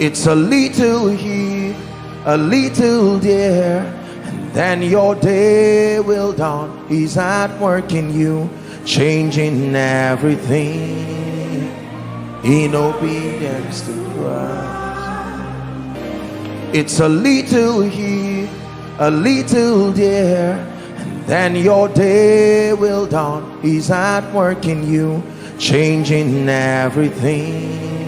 It's a little here, a little there, and then your day will dawn. He's at work in you, changing everything in obedience to Christ. It's a little here, a little there, and then your day will dawn. He's at work in you, changing everything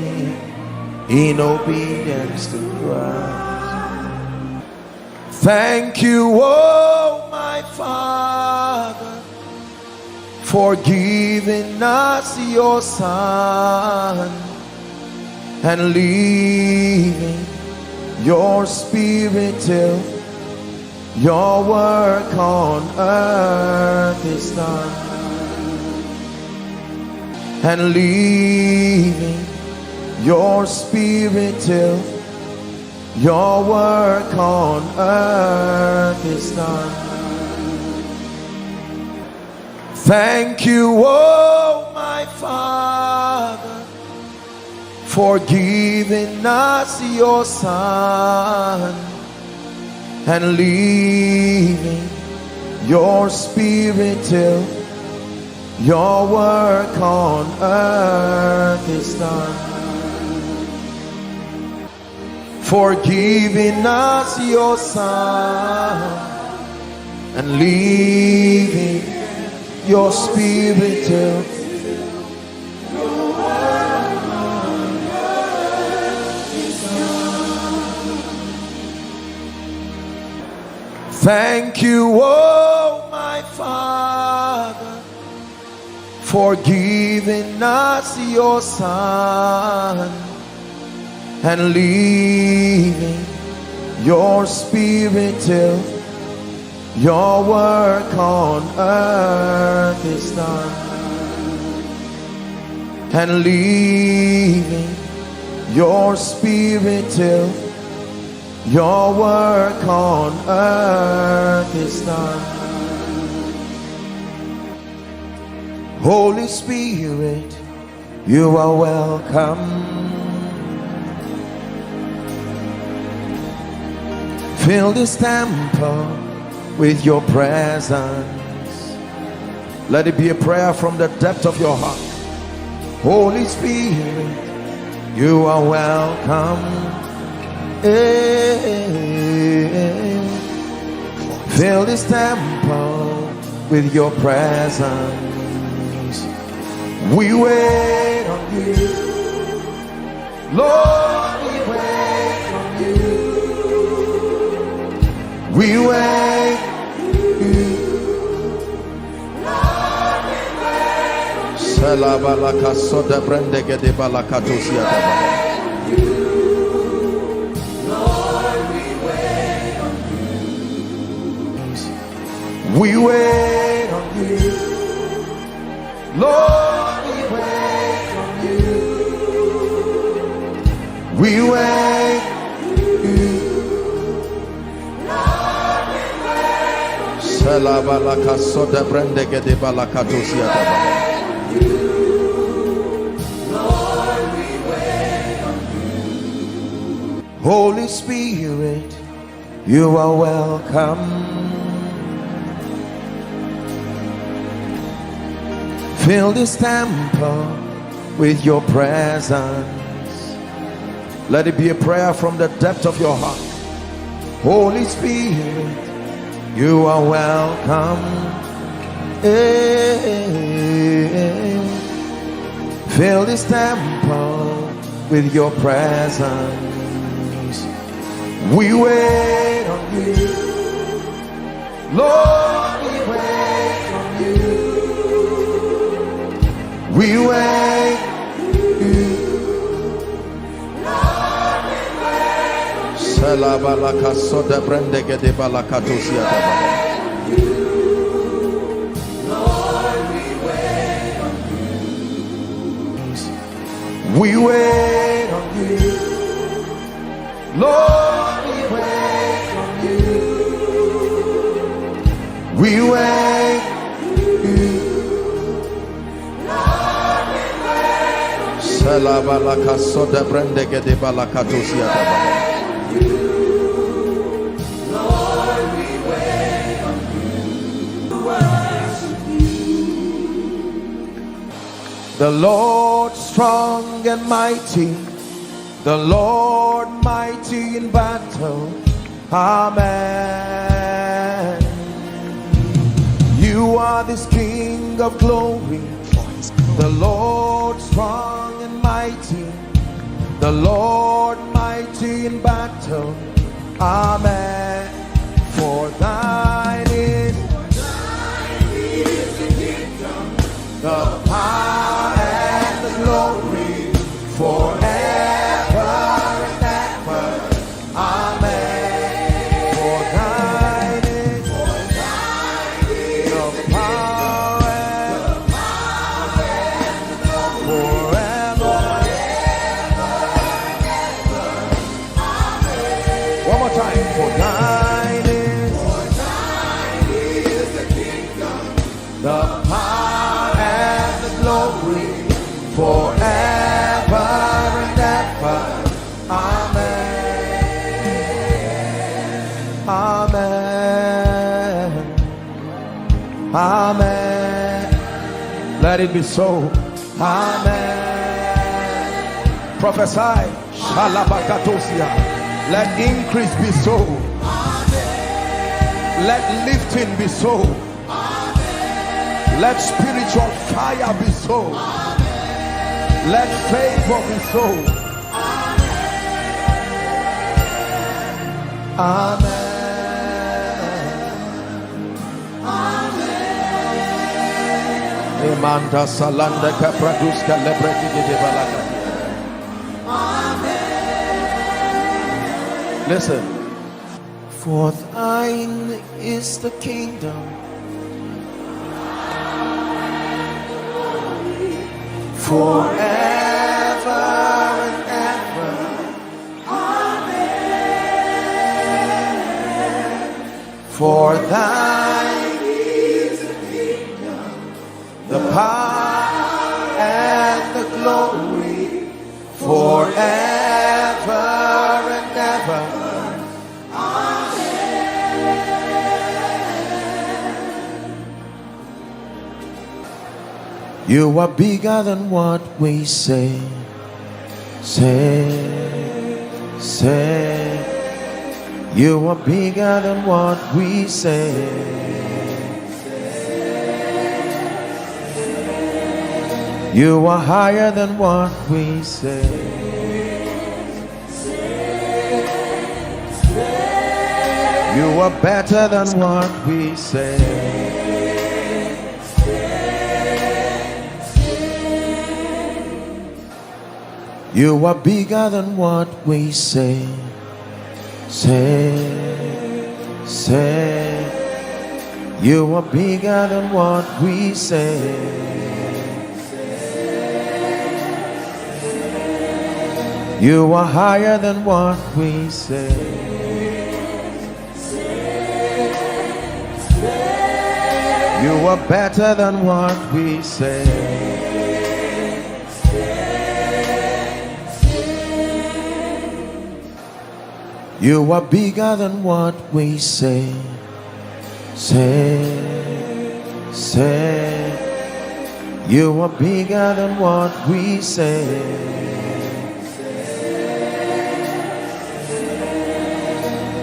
in obedience to Christ. Thank you, oh my Father, for giving us your Son and leaving your Spirit till your work on earth is done, and leaving your Spirit till your work on earth is done. Thank you, oh my Father, for giving us your Son and leaving your Spirit till your work on earth is done. For giving us your Son and leaving your Spirit till your work on earth is done. Thank you, oh my Father, for giving us your Son and leaving your Spirit till your work on earth is done, and leaving your Spirit till your work on earth is done. Holy Spirit, you are welcome. Fill this temple with your presence. Let it be a prayer from the depth of your heart. Holy Spirit, you are welcome. Fill this temple with your presence. We wait on you, Lord, we wait on you. We wait on you, Lord, we wait on you. Salabalaka soda brandege de balakatosia de you, Lord, we wait on you. We wait on you, Lord, we wait on you. We wait on you. Salabalaka soda brandege de balakatosia de Lord, we wait on you. Holy Spirit, you are welcome. Fill this temple with your presence. Let it be a prayer from the depth of your heart. Holy Spirit, you are welcome. Fill this temple with your presence. We wait on you, Lord, we wait on you. We wait on you, Lord, we wait on you. Salabalaka soda brandege de balakatosia de Lord, we wait on you. We wait on you, Lord, we wait on you. We wait on you, Lord, we wait on you. The Lord strong and mighty, the Lord mighty in battle. Amen. You are this King of glory, the Lord strong and mighty, the Lord mighty in battle. Amen. For thine is the kingdom, the power and the glory forever and ever. Amen. For thine is the power and the glory forever. One more time. For thine is the kingdom, the power and the glory forever and ever. Amen. Amen. Amen. Let it be so. Amen. Prophesy. Shalabakatosia. Let increase be so. Let lifting be so. Let spiritual fire be so. Let favor be so. Amen. Emanda salanda kapraduska lebreti de balaka. Listen. For thine is the kingdom, forever and ever. Amen. For thine is the kingdom, the power and the glory forever and ever. You are bigger than what we say. You are bigger than what we say. You are higher than what we say. You are better than what we say. You are bigger than what we say. You are bigger than what we say. You are higher than what we say. You are better than what we say. You are bigger than what we say. You are bigger than what we say.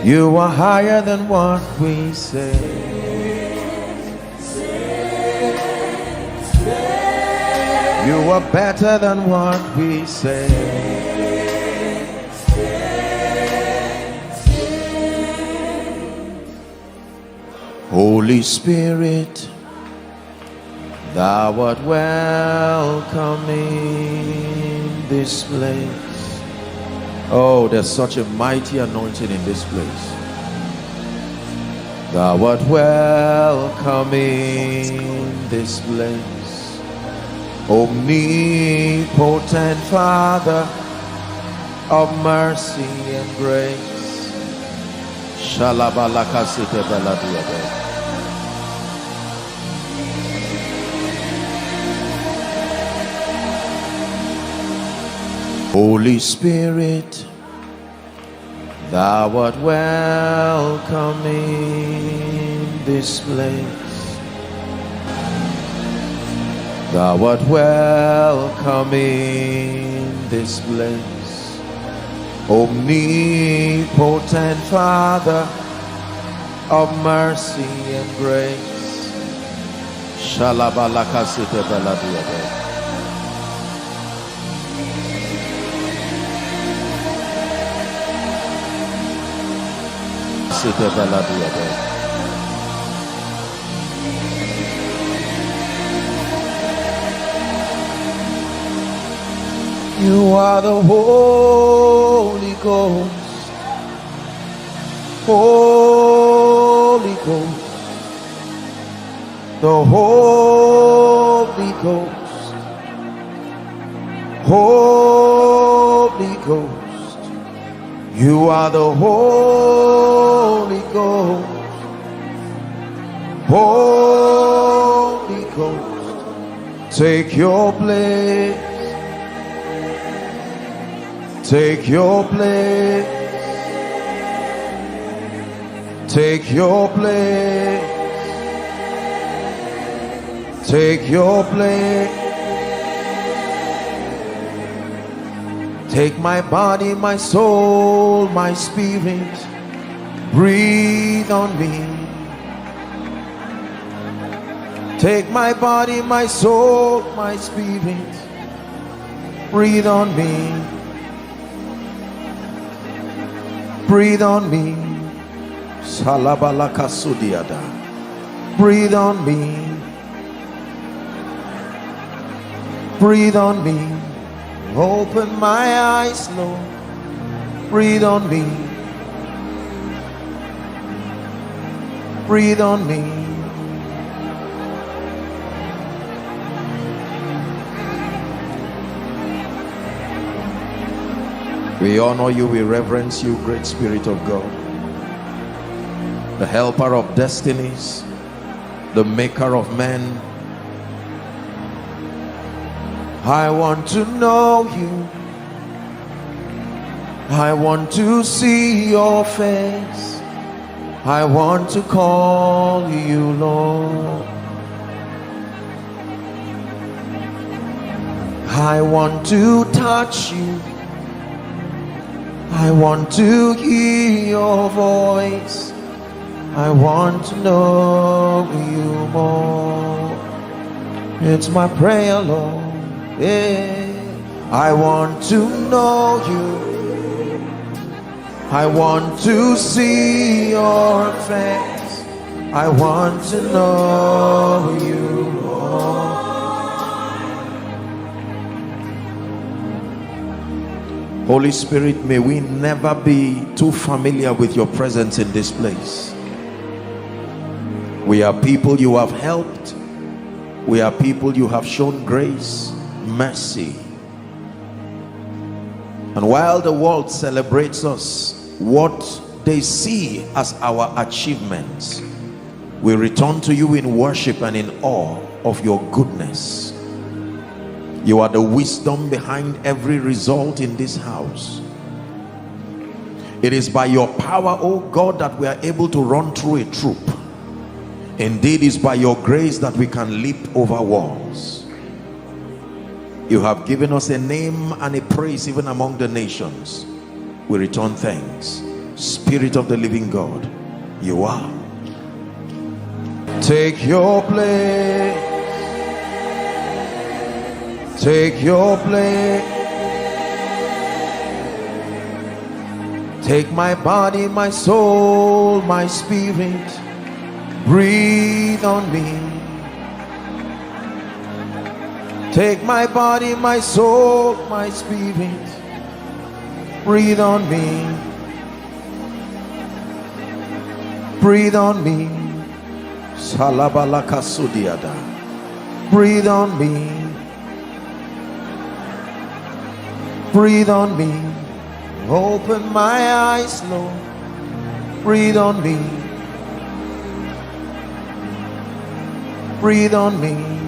You are higher than what we say. You are better than what we say. Holy Spirit, thou art welcome in this place. Oh, there's such a mighty anointing in this place. Thou art welcome in this place. Omnipotent Father of mercy and grace. Shalabalakasite baladiade. Holy Spirit, thou art welcome in this place. Thou art welcome in this place. Omnipotent Father of mercy and grace. Shalabalakasite baladiade. Site baladiade. You are the Holy Ghost, Holy Ghost, the Holy Ghost, Holy Ghost. You are the Holy Ghost, Holy Ghost. Take your place. Take your place. Take your place. Take your place. Take my body, my soul, my spirit. Breathe on me. Take my body, my soul, my spirit. Breathe on me. Breathe on me. Salabalaka sudiada. Breathe on me. Breathe on me. Open my eyes, Lord. Breathe on me. Breathe on me. We honor you, we reverence you, great Spirit of God, the helper of destinies, the maker of men. I want to know you. I want to see your face. I want to call you Lord. I want to touch you. I want to hear your voice. I want to know you more. It's my prayer, Lord. Yeah. I want to know you. I want to see your face. I want to know you more. Holy Spirit, may we never be too familiar with your presence in this place. We are people you have helped. We are people you have shown grace, mercy. And while the world celebrates us, what they see as our achievements, we return to you in worship and in awe of your goodness. You are the wisdom behind every result in this house. It is by your power, oh God, that we are able to run through a troop. Indeed, it's by your grace that we can leap over walls. You have given us a name and a praise even among the nations. We return thanks. Spirit of the living God, you are. Take your place. Take your place. Take my body, my soul, my spirit. Breathe on me. Take my body, my soul, my spirit. Breathe on me. Breathe on me. Salabalaka sudiada. Breathe on me. Breathe on me. Open my eyes, Lord. Breathe on me. Breathe on me.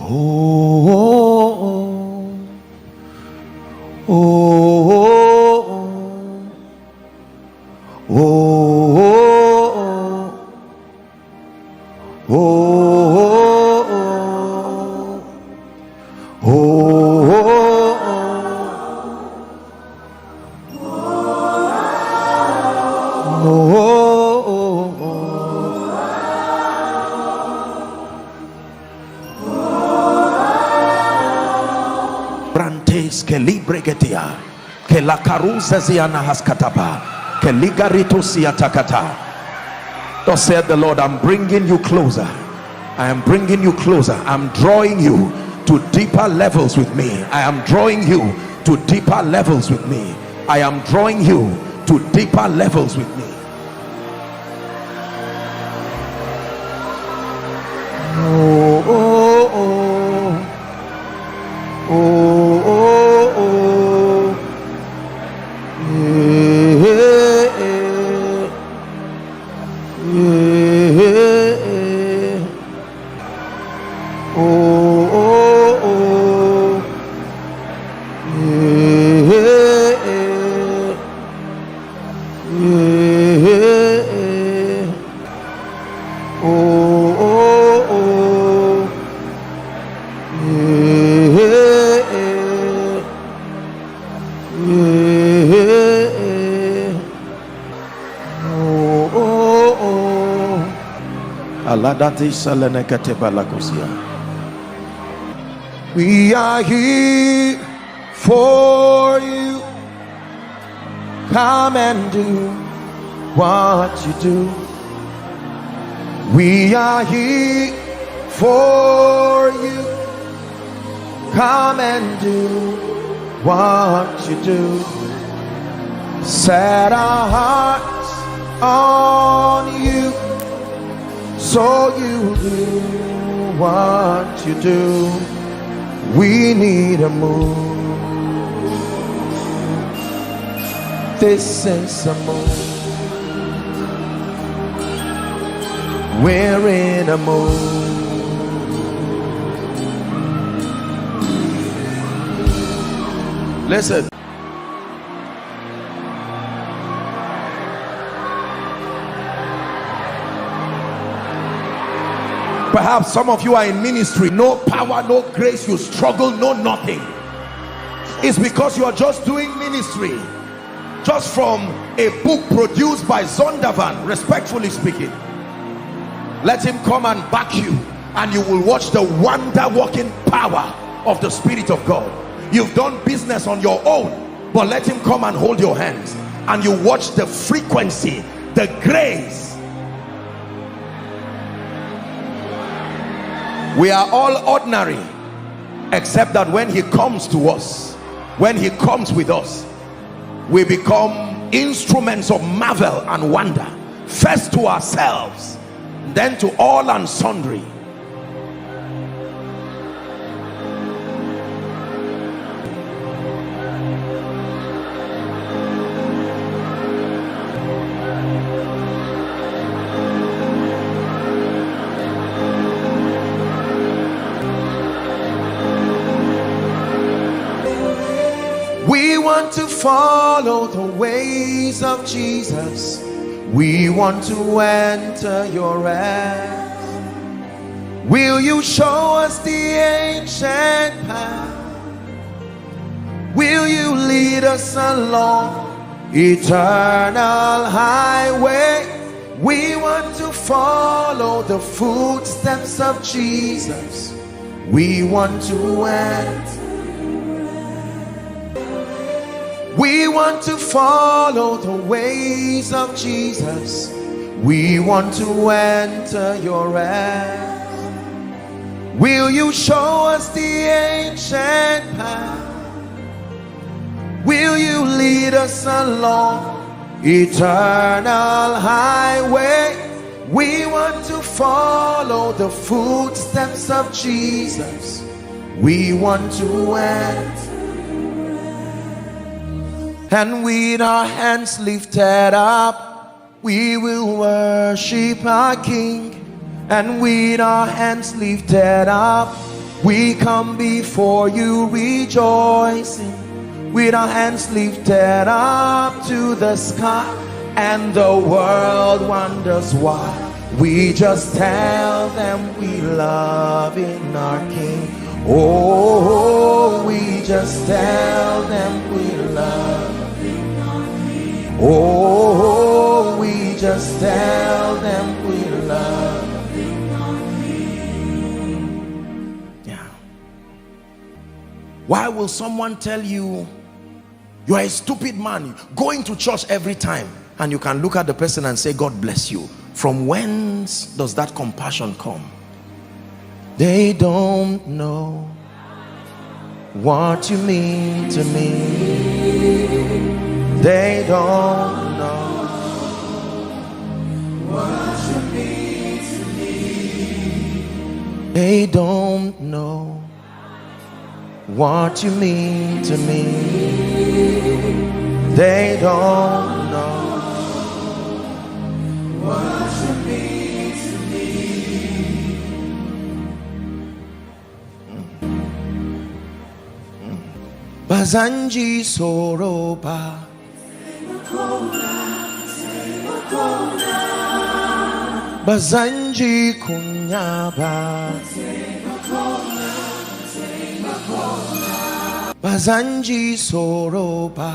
oh, oh, Brantes que libregetia que la caruza ziana haskataba que ligarito siatakata. Thus said the Lord, I'm bringing you closer. I am bringing you closer. I'm drawing you to deeper levels with me. I am drawing you to deeper levels with me. I am drawing you to deeper levels with me. Oh, oh, oh, oh, oh, oh. Yeah, yeah, yeah. Oh, oh, oh. Yeah, yeah, yeah. Oh, oh, oh. Yeah, yeah. Oh, oh, oh. Aladati salenekate balakosia. We are here for you. Come and do what you do. We are here for you. Come and do what you do. Set our hearts on you, so you do what you do. We need a move. This is a move. We're in a mood. Listen. Perhaps some of you are in ministry, no power, no grace, you struggle, no nothing. It's because you are just doing ministry just from a book produced by Zondervan, respectfully speaking. Let him come and back you, and you will watch the wonder working power of the Spirit of God. You've done business on your own, but let him come and hold your hands, and you watch the frequency, the grace. We are all ordinary, except that when he comes to us, when he comes with us, we become instruments of marvel and wonder, first to ourselves, then to all and sundry. We want to follow the ways of Jesus. We want to enter your rest. Will you show us the ancient path? Will you lead us along eternal highway? We want to follow the footsteps of Jesus. We want to enter. We want to follow the ways of Jesus. We want to enter your rest. Will you show us the ancient path? Will you lead us along eternal highway? We want to follow the footsteps of Jesus. We want to enter. And with our hands lifted up, we will worship our King. And with our hands lifted up, We come before you rejoicing, with our hands lifted up to the sky, and the world wonders why. We just tell them we love in our King. Oh, we just tell them we love in our King. Oh, we just tell them we love in our King. Yeah. Why will someone tell you you are a stupid man going to church every time, and you can look at the person and say, God bless you? From whence does that compassion come? They don't know what you mean to me. They don't know what you mean to me. They don't know what you mean to me. They don't know what you mean to me. Bazanji soroba, Bazanji kunyaba, Bazanji soroba,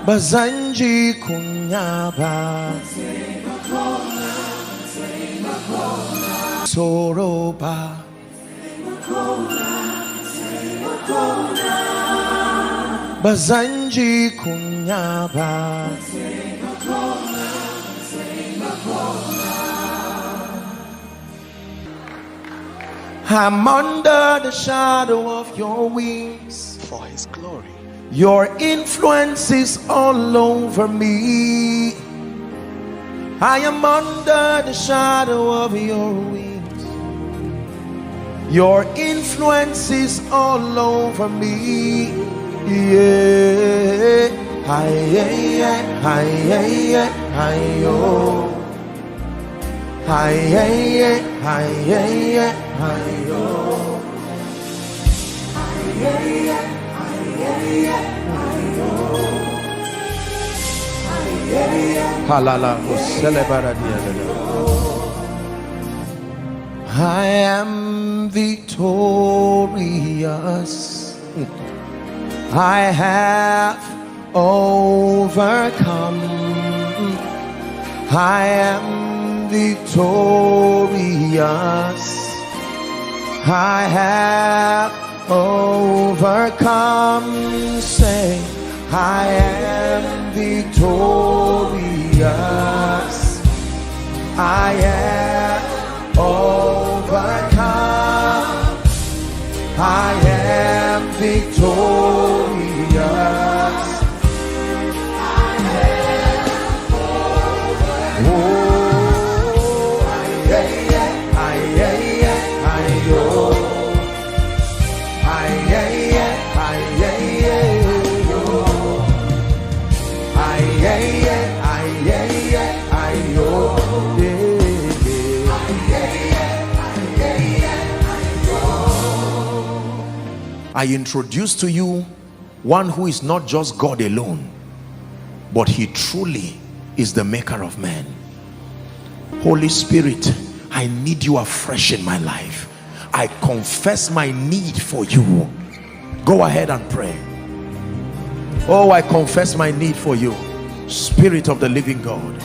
Bazanji kunyaba, soroba, Bazanji kunyaba. I'm under the shadow of your wings, for his glory. Your influence is all over me. I am under the shadow of your wings. Your influence is all over me. Yeah. Hi, yeah, yeah, hi, yeah, yeah, hi, oh. Hi, yeah, yeah, hi, yeah, yeah, hi, oh. Hi, yeah, yeah, hi, yeah, yeah, hi, oh. Hi, yeah, yeah. Halala, I am victorious. I have overcome. I am victorious. I have overcome. Say, I am victorious. I am overcome. I am victorious. I introduce to you one who is not just God alone, but he truly is the maker of man. Holy Spirit, I need you afresh in my life. I confess my need for you. Go ahead and pray. Oh, I confess my need for you, Spirit of the living God.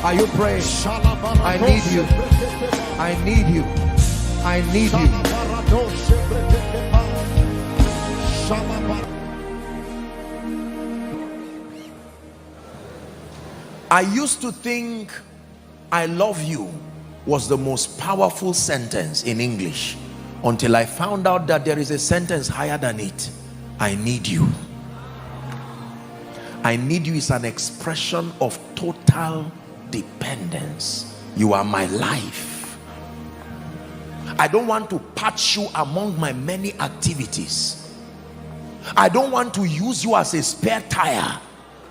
Are you praying? I need you. I need you. I need you. I used to think I love you was the most powerful sentence in English, until I found out that there is a sentence higher than it. I need you. I need you is an expression of total dependence. You are my life. I don't want to patch you among my many activities. I don't want to use you as a spare tire,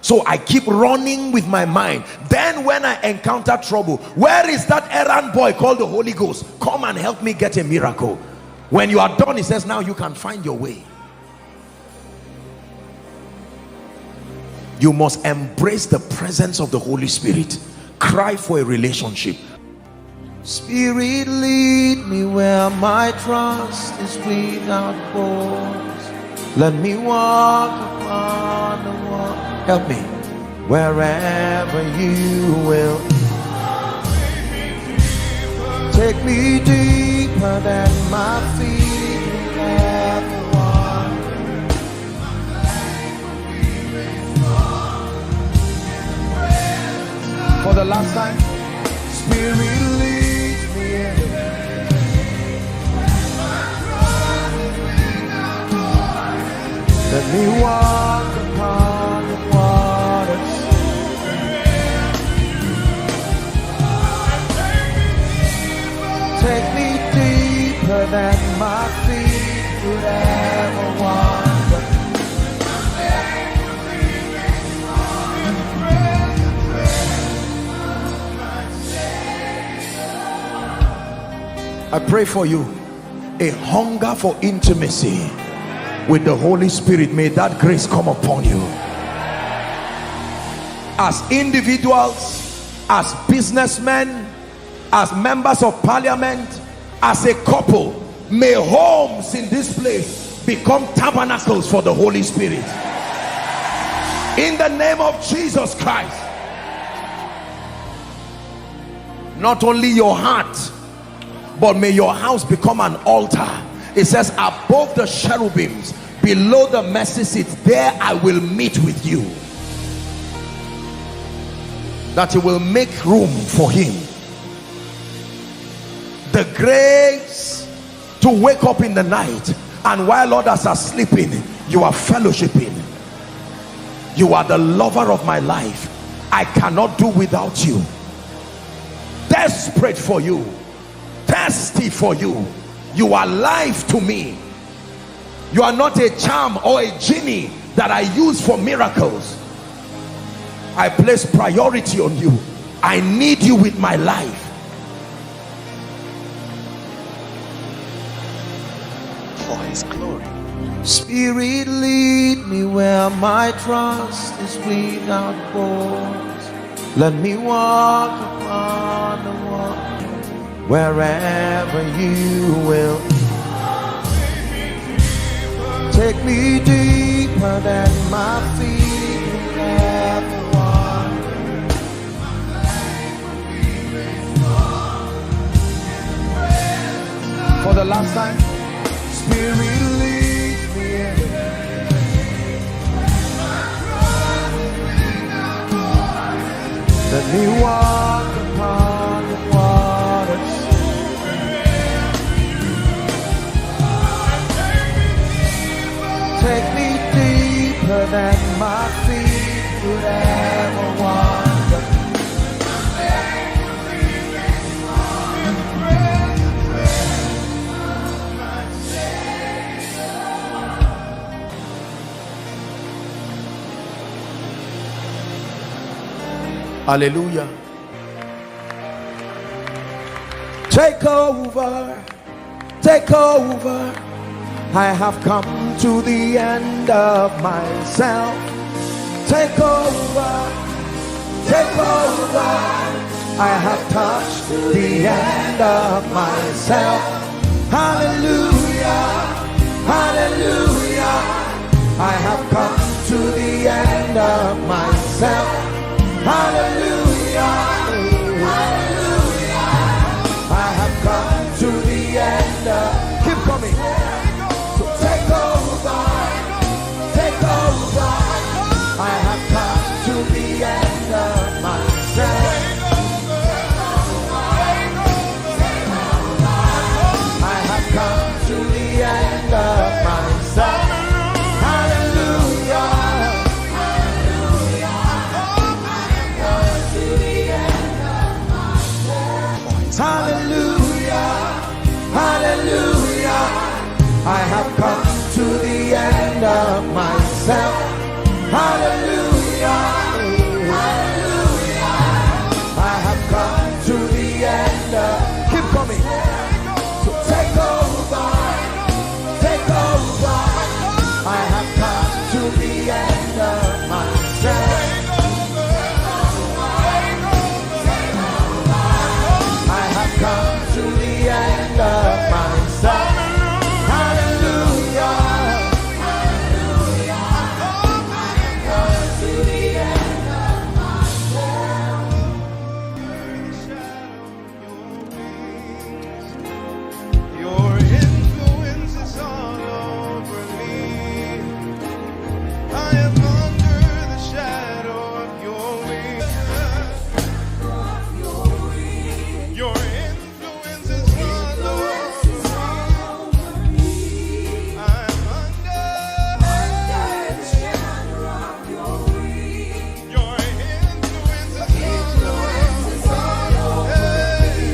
so I keep running with my mind. Then when I encounter trouble, where is that errand boy called the Holy Ghost? Come and help me get a miracle. When you are done, he says, now you can find your way. You must embrace the presence of the Holy Spirit. Cry for a relationship. Spirit, lead me where my trust is without borders. Let me walk upon the water. Help me. Wherever you will. Take me deeper than my feet will ever wander. For the last time. Spirit, lead me in. Let me walk upon the waters. Take me deeper than my feet would ever wander. I pray for you a hunger for intimacy with the Holy Spirit. May that grace come upon you. As individuals, as businessmen, as members of parliament, as a couple, may homes in this place become tabernacles for the Holy Spirit. In the name of Jesus Christ. Not only your heart, but may your house become an altar. It says, above the cherubims, below the mercy seat, there I will meet with you. That you will make room for him. The grace to wake up in the night, and while others are sleeping, you are fellowshipping. You are the lover of my life. I cannot do without you. Desperate for you. Thirsty for you. You are life to me. You are not a charm or a genie that I use for miracles. I place priority on you. I need you with my life. For his glory. Spirit, lead me where my trust is without borders. Let me walk upon the water. Wherever you will. Take me deeper than my feet will ever wander. For the last time. Spirit, lead me in. Let me walk upon the waters. Take me deeper than my feet would ever wander. Hallelujah. Take over. Take over. I have come to the end of myself. Take over, take over. I have touched the end of myself. Hallelujah, hallelujah. I have come to the end of myself. Hallelujah, hallelujah. I have come to the end of. Keep coming. Take over, take over. I have come to the end of myself. I have come to the end of myself. Hallelujah, hallelujah. Hallelujah, hallelujah. I have come to the end of myself. Hallelujah, hallelujah. I have come to the end of. Keep coming. So take over, take over. I have come to the end of myself. I have come to the end of myself. Hallelujah, hallelujah. I have come to the end of myself. Your influence is all over me. I am under the shadow of your wings. Your influence is all over me. I'm under the shadow of your wings. Your influence is all over me.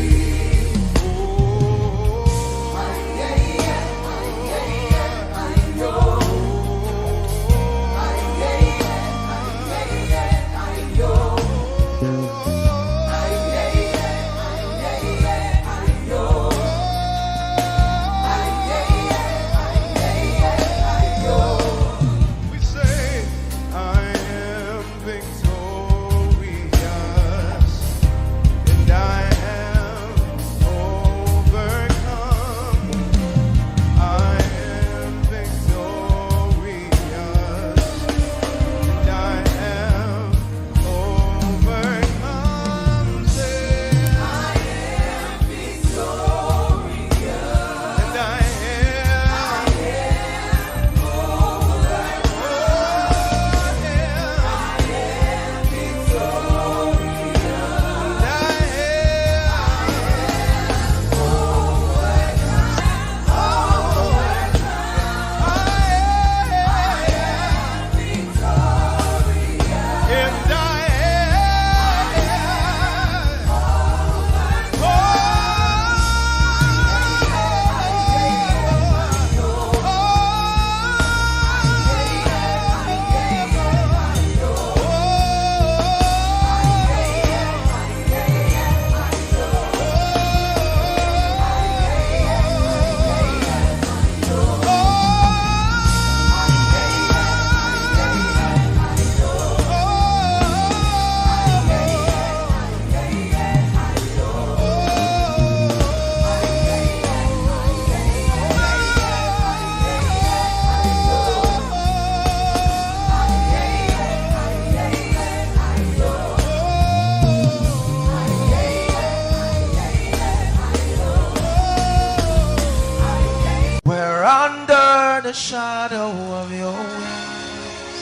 We say, I am victorious, and I am overcome. I am victorious, and I am overcome. Say, I am victorious, and I am We're under the shadow of your wings.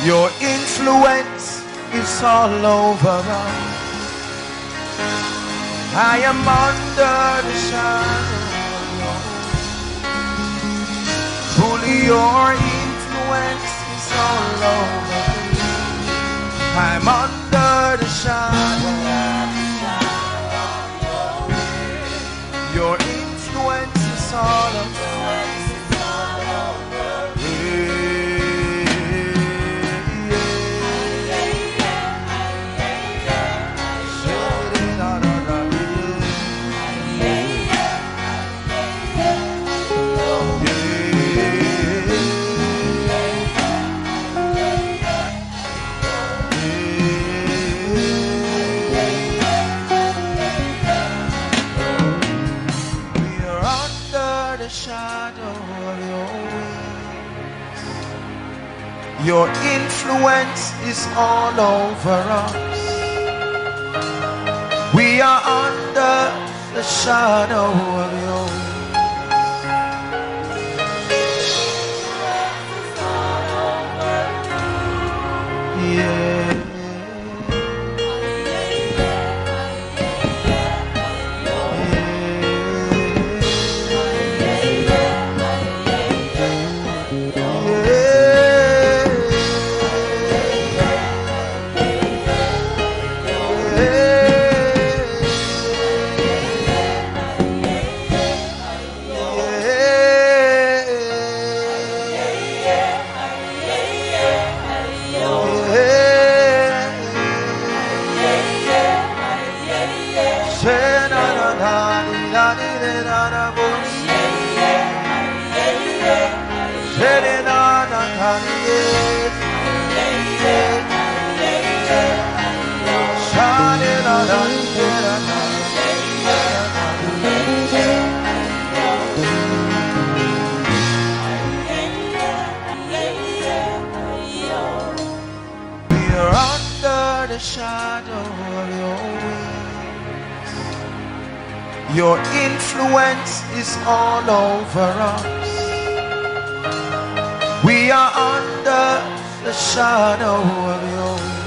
Your influence is all over us. I am under the shadow of your wings. Truly your influence is all over me. I'm under the shadow of your influence is all over me. Shadow of your wings. Your influence is all over us. We are under the shadow of your wings. Yeah. The shadow of your wings. Your influence is all over us. We are under the shadow of your wings.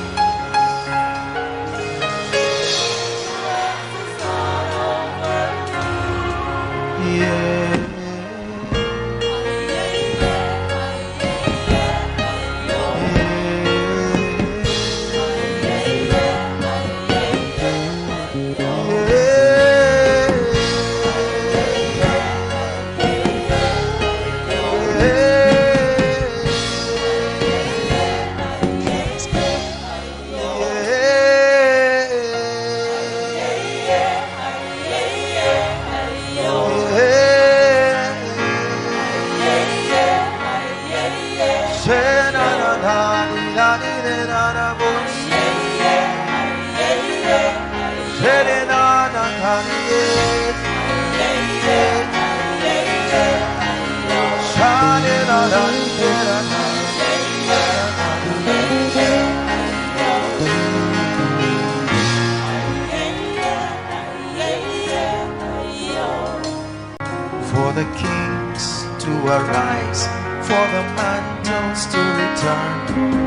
Yeah. For the kings to arise, for the mantles to return,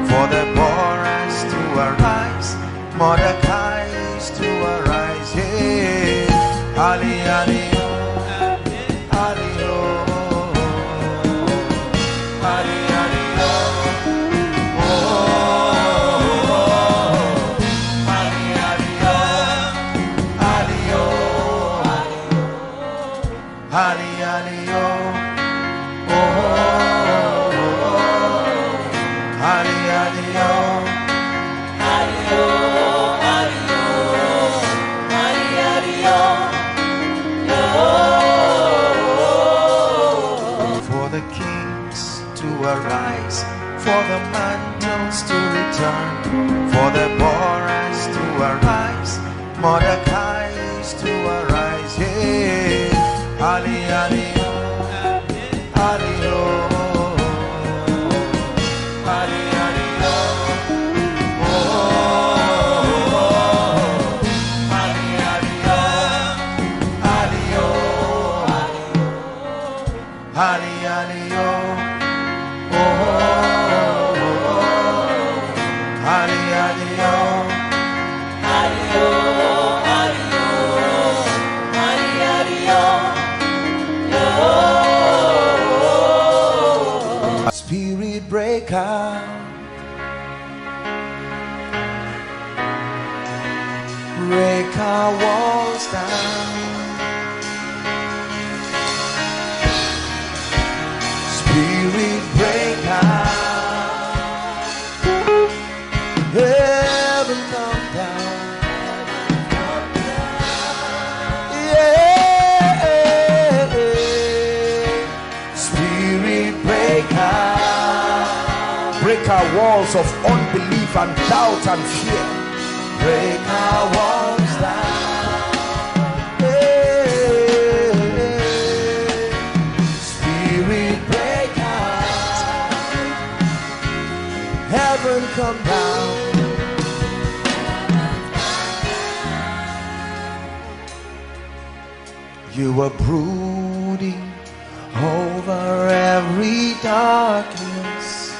for the Boras to arise, Mordecai's to arise. Yeah, Ali, Ali, Ali, Ali, Ali, Ali, Ali, oh, Ali, Ali, oh, Ali, oh, Ali, oh, Ali, Ali, oh. For the kings to arise, for the mantles to return, for the Boras to arise, Mordecai's to arise. Yeah. Ali, Ali, Ali, Ali, Ali, Ali, Ali, Ali, Ali, Ali, Spirit break out, break our walls down. Spirit break out, heaven come down. Yeah, Spirit break out, break our walls of unbelief and doubt and fear. Break our walls down. Hey, Spirit break out, heaven come down. You were brooding over every darkness.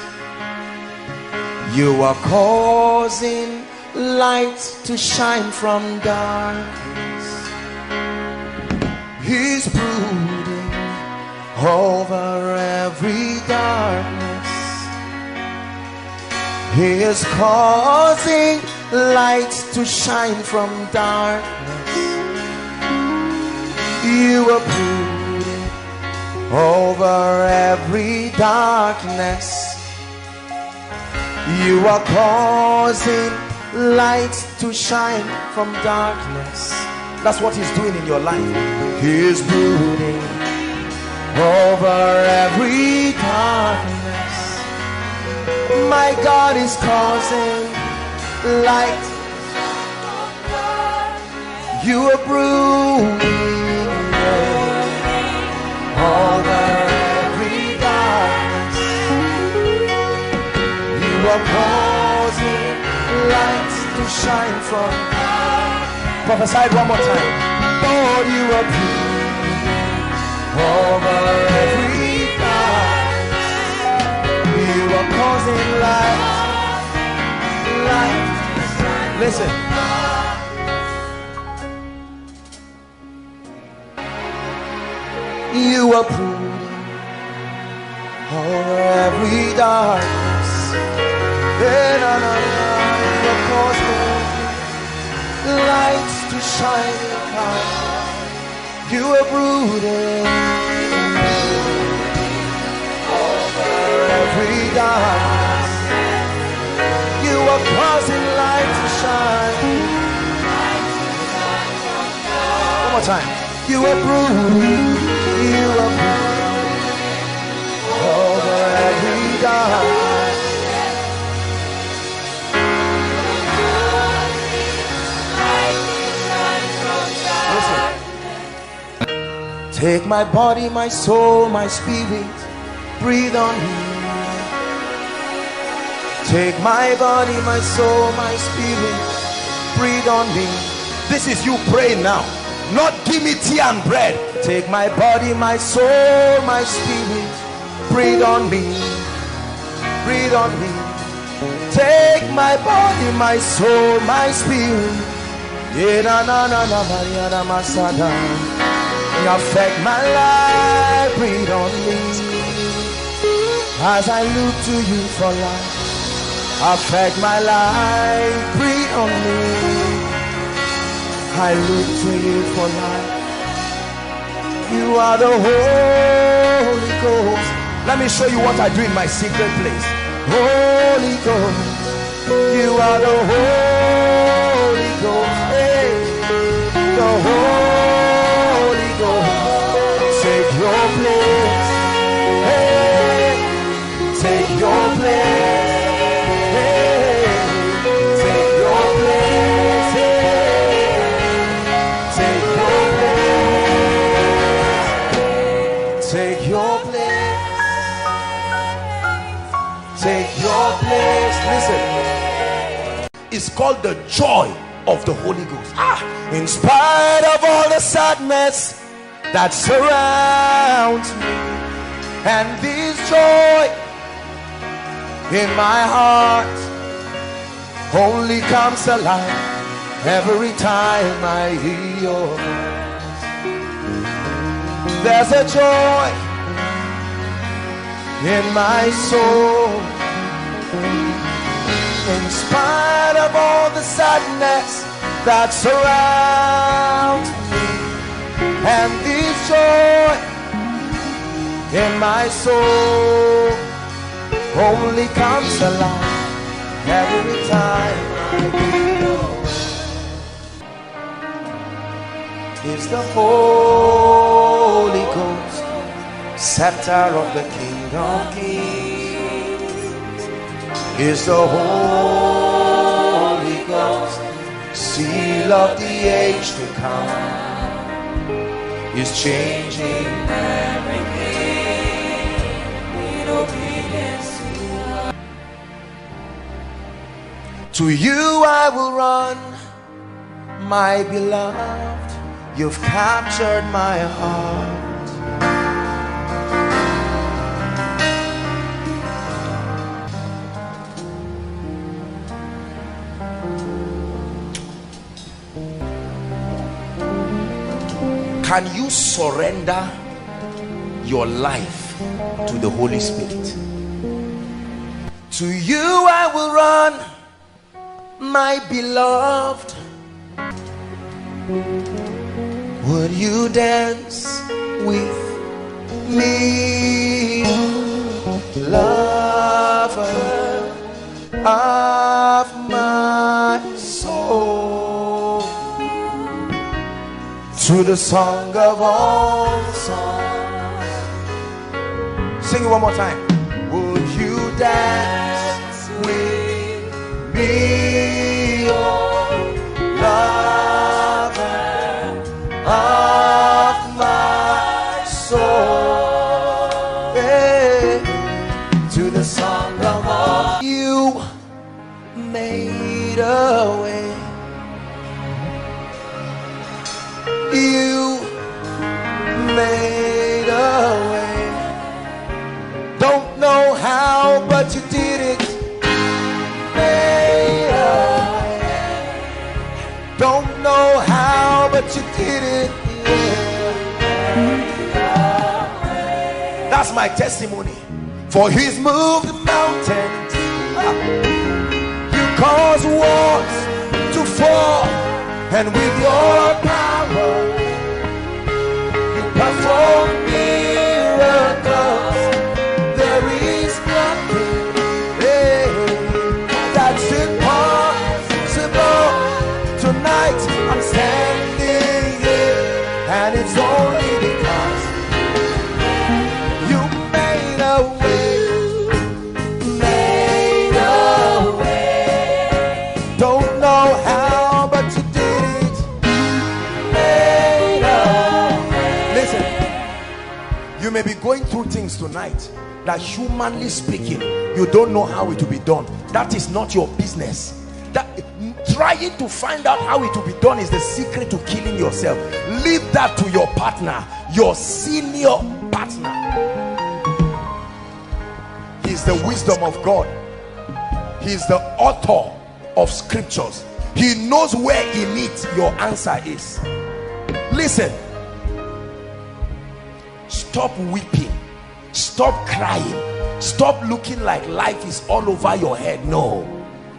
You are causing light to shine from darkness. He's brooding over every darkness. He is causing light to shine from darkness. You are brooding over every darkness. You are causing light to shine from darkness. That's what he's doing in your life. He is brooding over every darkness. My God is causing light. You are brooding over every darkness. You are causing light to shine from. Prophesy it one more time. Lord, you are brooding over every darkness. You are causing light. Listen. You are brooding over every darkness. You are causing lights to shine upon. You are brooding over every darkness. You are causing light to shine. One more time. You are brooding. You are brooding over every darkness. Listen. Take my body, my soul, my spirit, breathe on me. Take my body, my soul, my spirit, breathe on me. This is you praying now. Not give me tea and bread. Take my body, my soul, my spirit, breathe on me. Breathe on me. Take my body, my soul, my spirit. Affect my life, breathe on me. As I look to you for life, affect my life, breathe on me. I look to you for life. You are the Holy Ghost. Let me show you what I do in my secret place. Holy Ghost, you are the Holy Ghost. Hey, the Holy Ghost, take your place. Hey, take your place. Hey, take your place. Hey, take your place. Take your place. Listen, it's called the joy of the Holy Ghost. In spite of all the sadness that surrounds me, and this joy in my heart only comes alive every time I hear your voice. There's a joy in my soul. In spite of all the sadness that surrounds me, and this joy in my soul only comes alive every time I hear your voice. Is the Holy Ghost, scepter of the King of Kings. Is the Holy Ghost, seal of the age to come. Is changing everything in obedience to you. I will run, my beloved. You've captured my heart. Can you surrender your life to the Holy Spirit? To you I will run, my beloved. Would you dance with me, lover of my soul? to the song of all songs. Sing it one more time. Would you dance with me, oh lover of my soul? Hey, to the song of all you made a way. You made a way. Don't know how, but you did it. Made a way. Don't know how, but you did it. Yeah. That's my testimony. For he's moved mountains. You cause walls to fall, and with your power you perform miracles. There is nothing that's impossible. Tonight I'm standing here, and it's only because you made a way. Made a way. Don't know how, but you did it. Made a way. Listen, you may be going through things tonight that, humanly speaking, you don't know how it will be done. That is not your business. That trying to find out how it will be done is the secret to killing yourself. Leave that to your partner, your senior partner. He's the wisdom of God. He's the author of scriptures. He knows where in it your answer is. Listen, stop weeping, stop crying, stop looking like life is all over your head. No,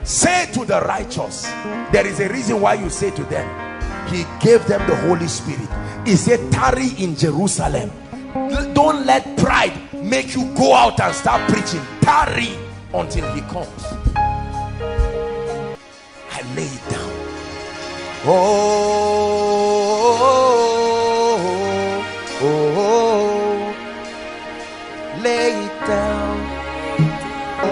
say to the righteous, there is a reason why you say to them, he gave them the Holy Spirit. He said, tarry in Jerusalem. Don't let pride make you go out and start preaching. Tarry until he comes. I lay it down. Oh, oh, oh, oh. Lay it down. Oh,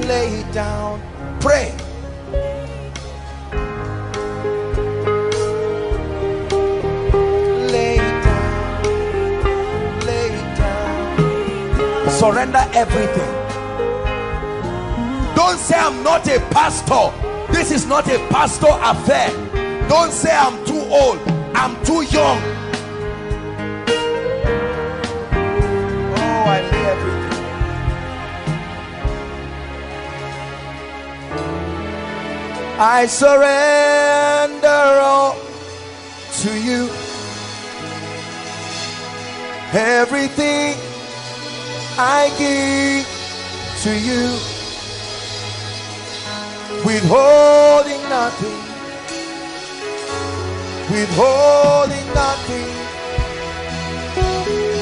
lay it down. Pray. Lay it down. Lay it down. Surrender everything. Don't say, I'm not a pastor. This is not a pastor affair. Don't say, I'm too old, I'm too young. Oh, I lay everything. I surrender all to you. Everything I give to you. Withholding nothing, withholding nothing.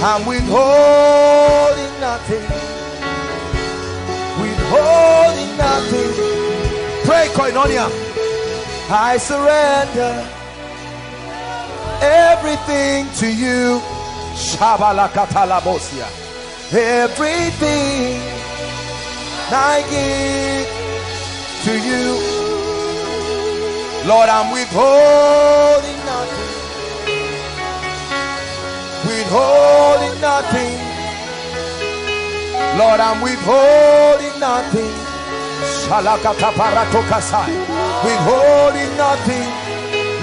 I'm withholding nothing, withholding nothing. Pray, koinonia. I surrender everything to you. Shabalakatalabosia. Everything I give to you, Lord. I'm withholding nothing, withholding nothing. Lord, I'm withholding nothing. Withholding nothing.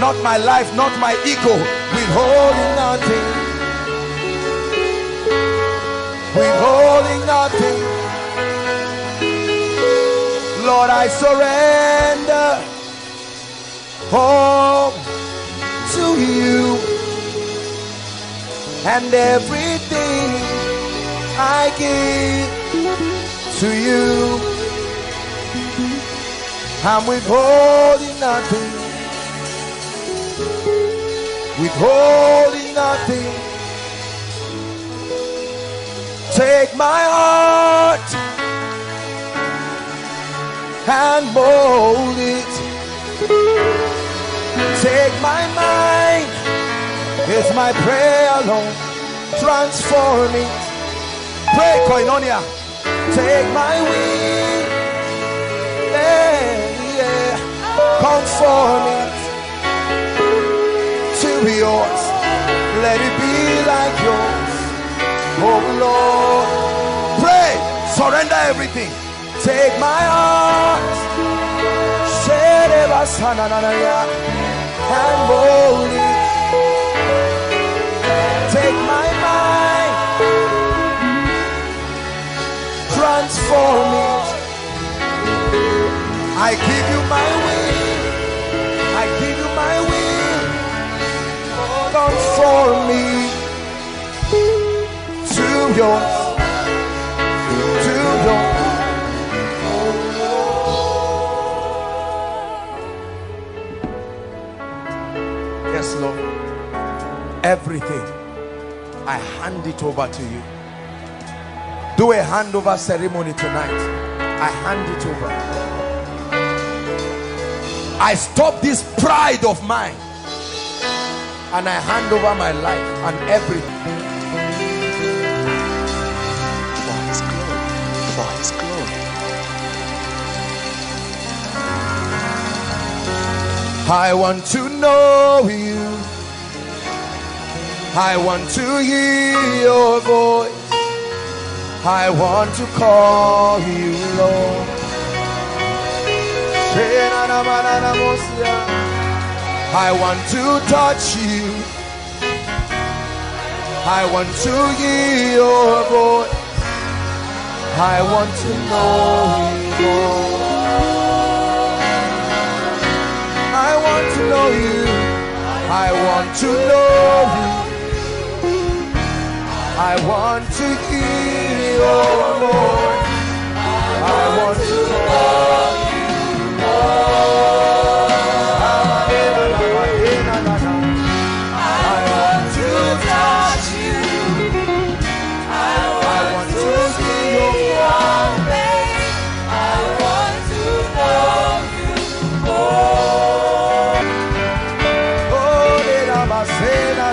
Not my life, not my ego. Withholding nothing, withholding nothing. Lord, I surrender all to you, and everything I give to you. I'm withholding nothing, withholding nothing. Take my heart and mold it. Take my mind, it's my prayer, Lord. Transform it. Pray, Koinonia. Take my will, yeah. Conform it to yours. Let it be like yours, oh Lord. Pray, surrender everything. Take my heart, and mold it. Take my mind, transform it. I give you my will, I give you my will. Conform me to yours, to yours. Yes, Lord. Everything, I hand it over to you. Do a handover ceremony tonight. I hand it over. I stop this pride of mine and I hand over my life and everything. For his glory, for his glory. I want to know you. I want to hear your voice. I want to call you Lord. I want to touch you. I want to hear your voice. I want to know you more. I want to know you. I want to know you. I want to hear your voice. I want to know you more. I want to touch you. I want to see your face. I want to know you more. Oh, did I say that?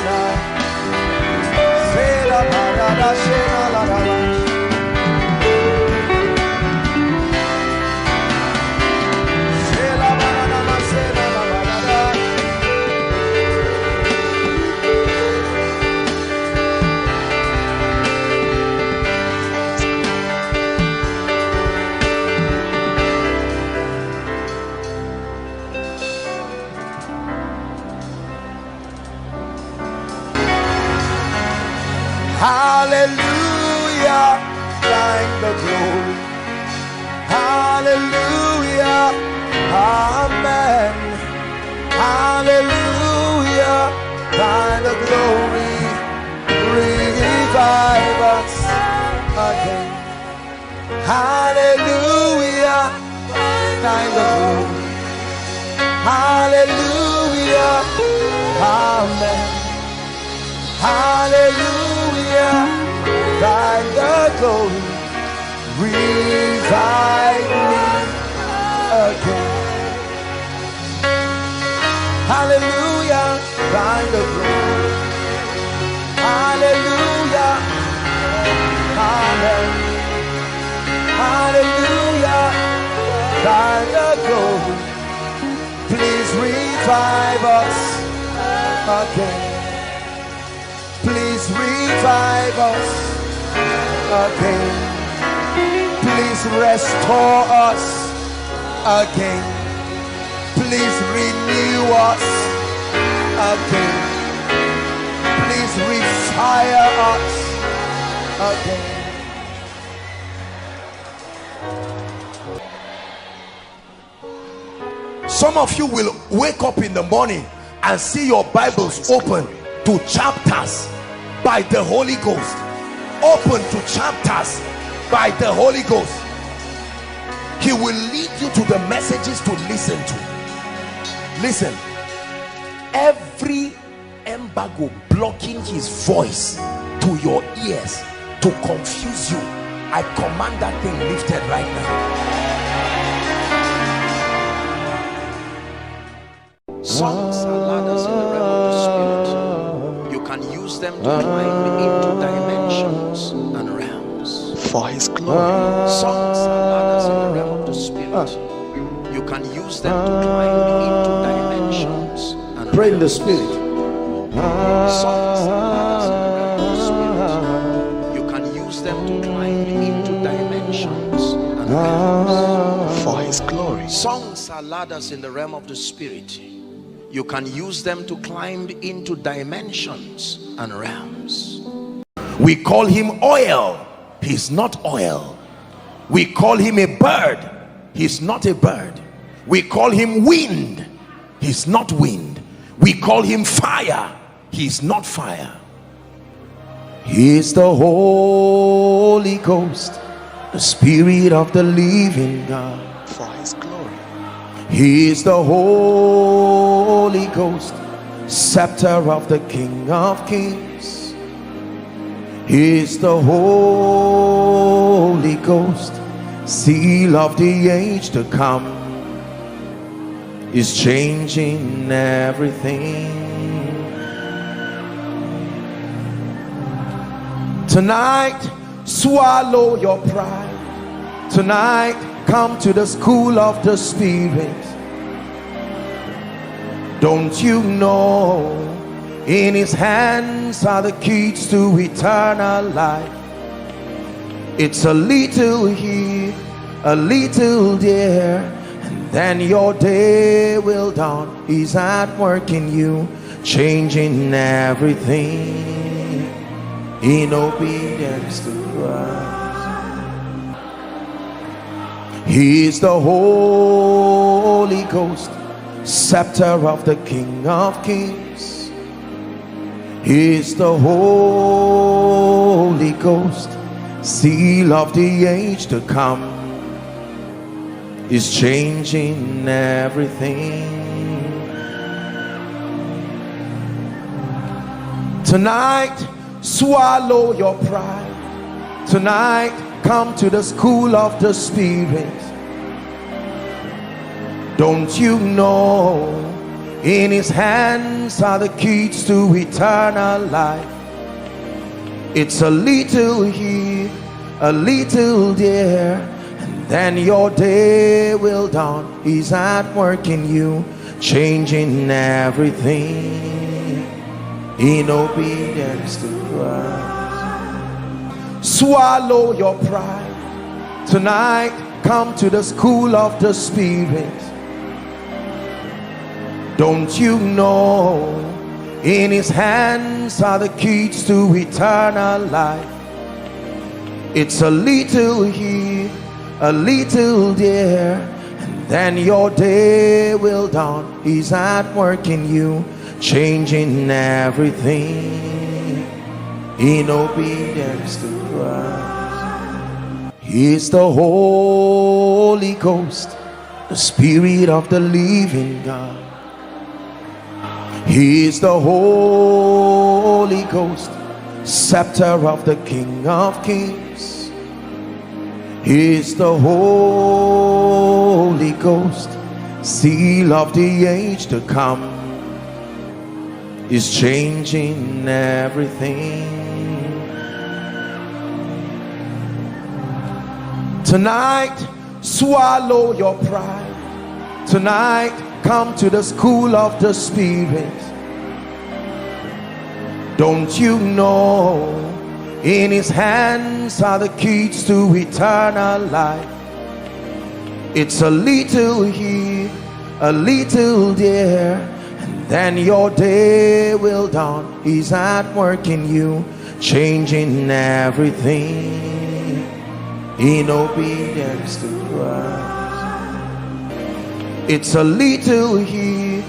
Hallelujah, thine the glory. Hallelujah, amen. Hallelujah, thine the glory. Revive us again. Hallelujah, thine the glory. Hallelujah, amen. Hallelujah, thine the glory. Revive me again. Hallelujah, thine the glory. Hallelujah, amen. Hallelujah, thine the glory. Please revive us again. Please revive us again. Please restore us again. Please renew us again. Please refire us again. Some of you will wake up in the morning and see your Bibles open to chapters by the Holy Ghost. Open to chapters by the Holy Ghost. He will lead you to the messages to listen to. Listen, every embargo blocking his voice to your ears to confuse you, I command that thing lifted right now. Songs are ladders in the realm of the spirit. You can use them to climb into dimensions and realms. For his glory. Songs are ladders in the realm of the spirit. You can use them to climb into dimensions and Pray in the realms. spirit. Songs are ladders in the realm of the spirit. You can use them to climb into dimensions and realms. For his glory. Songs are ladders in the realm of the spirit. You can use them to climb into dimensions and realms. We call him oil. He's not oil. We call him a bird. He's not a bird. We call him wind. He's not wind. We call him fire. He's not fire. He is the Holy Ghost, the Spirit of the living God. For his glory. He is the Holy Ghost, scepter of the King of Kings. He is the Holy Ghost, seal of the age to come. Is changing everything. Tonight, swallow your pride. Tonight, come to the school of the Spirit. Don't you know in his hands are the keys to eternal life? It's a little here, a little there, and then your day will dawn. He's at work in you, changing everything in obedience to Christ. He is the Holy Ghost, scepter of the King of Kings. He is the Holy Ghost, seal of the age to come. Is changing everything. Tonight, swallow your pride. Tonight, come to the school of the Spirit. Don't you know in his hands are the keys to eternal life? It's a little here, a little there, and then your day will dawn. He's at work in you, changing everything in obedience to Christ. Swallow your pride. Tonight, come to the school of the Spirit. Don't you know in his hands are the keys to eternal life? It's a little here, a little there, and then your day will dawn. He's at work in you, changing everything in obedience to Christ. He's the Holy Ghost, the Spirit of the living God. He is the Holy Ghost, scepter of the King of Kings. He is the Holy Ghost, seal of the age to come. Is changing everything. Tonight, swallow your pride. Tonight, come to the school of the Spirit. Don't you know in his hands are the keys to eternal life? It's a little here, a little there, and then your day will dawn. He's at work in you, changing everything in obedience to Christ. It's a little here,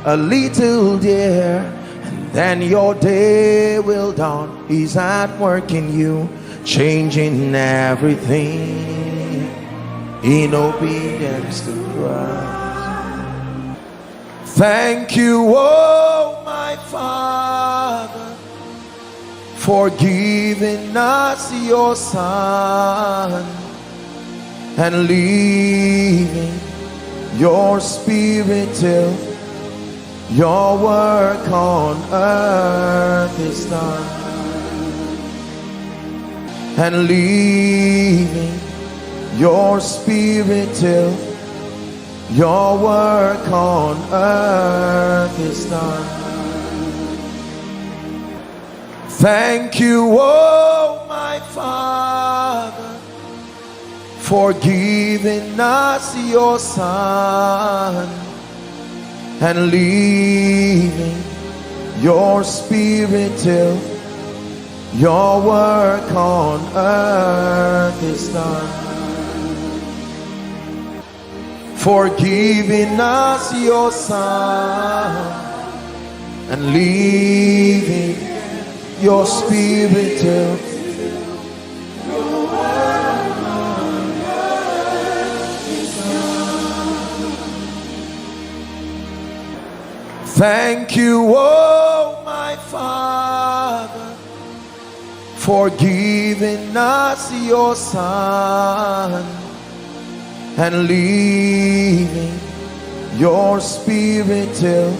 a little there, and then your day will dawn. He's at work in you, changing everything in obedience to Christ. Thank you, oh my Father, for giving us your Son and leaving your Spirit till Your work on earth is done, and leaving your spirit till your work on earth is done. Thank you, oh my Father, for giving us your Son and leaving your spirit till your work on earth is done. For giving us your Son and leaving your spirit till your work on earth is done. Thank you, oh my Father, for giving us your Son and leaving your spirit till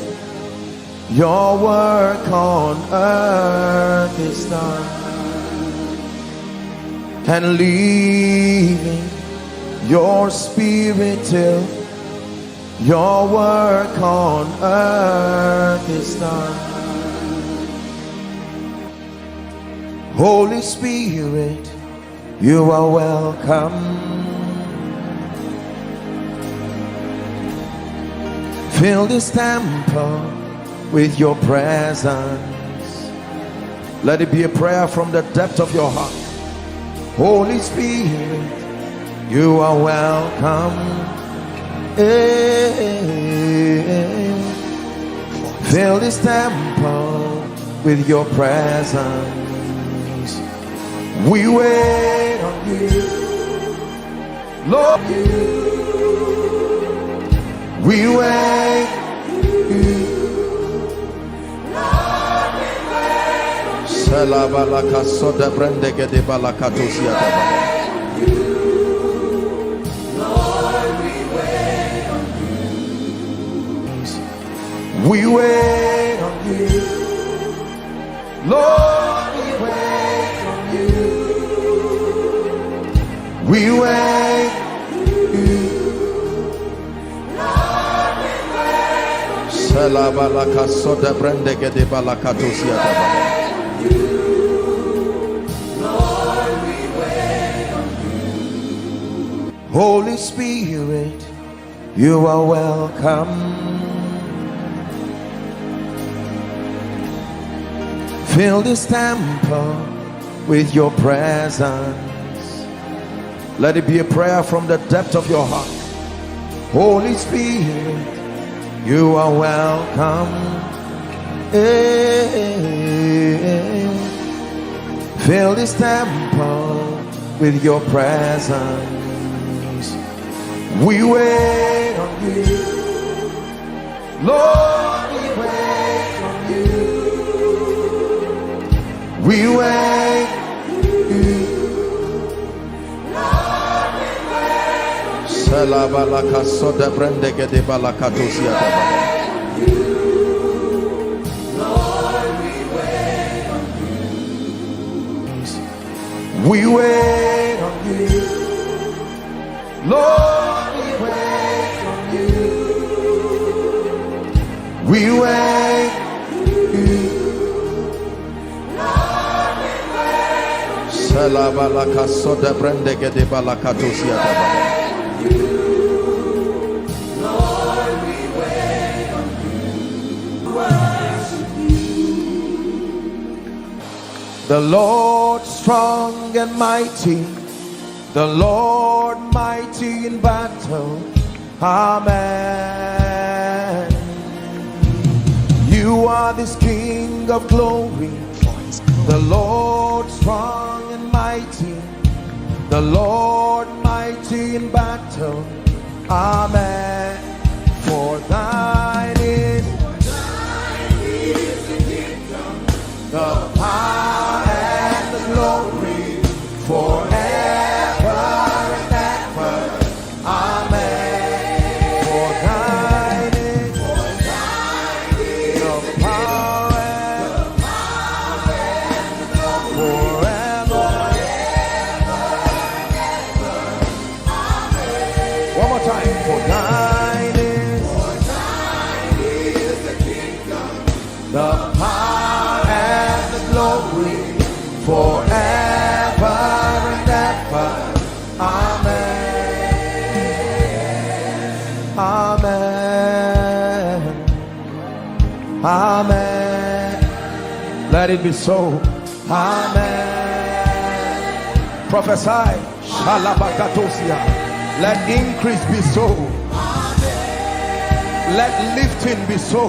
your work on earth is done, and leaving your spirit till your work on earth is done. Holy Spirit, you are welcome. Fill this temple with your presence. Let it be a prayer from the depth of your heart. Holy Spirit, you are welcome. Fill this temple with your presence. We wait on you, Lord. We wait. Salabalaka soda brandege de balakatosia daba. Lord, we wait on you. We wait on you. Lord, we wait on you. We wait on you. Lord, we wait on you. Salabalaka soda brandege de balakatosia daba. Holy Spirit, you are welcome. Fill this temple with your presence. Let it be a prayer from the depth of your heart. Holy Spirit, you are welcome. Fill this temple with your presence. We wait on you, Lord, we wait on you. We wait on you, Lord, we wait on you. Salabalaka soda brandege de balakatosia daba. Lord, we wait on you. We wait on you, Lord. We wait you, Lord, we wait on you. Salabalaka soda brandege de balakatosia daba. Lord, we wait on you. Worship you. The Lord strong and mighty, the Lord mighty in battle. Amen. You are this King of glory, the Lord strong and mighty, the Lord mighty in battle. Amen. For thine is the kingdom, the power and the glory, forever and ever. Amen. For thine is forever and ever. Amen. Amen. Amen. Let it be so. Amen. Prophesy. Shalabakatosia. Let increase be so. Let lifting be so.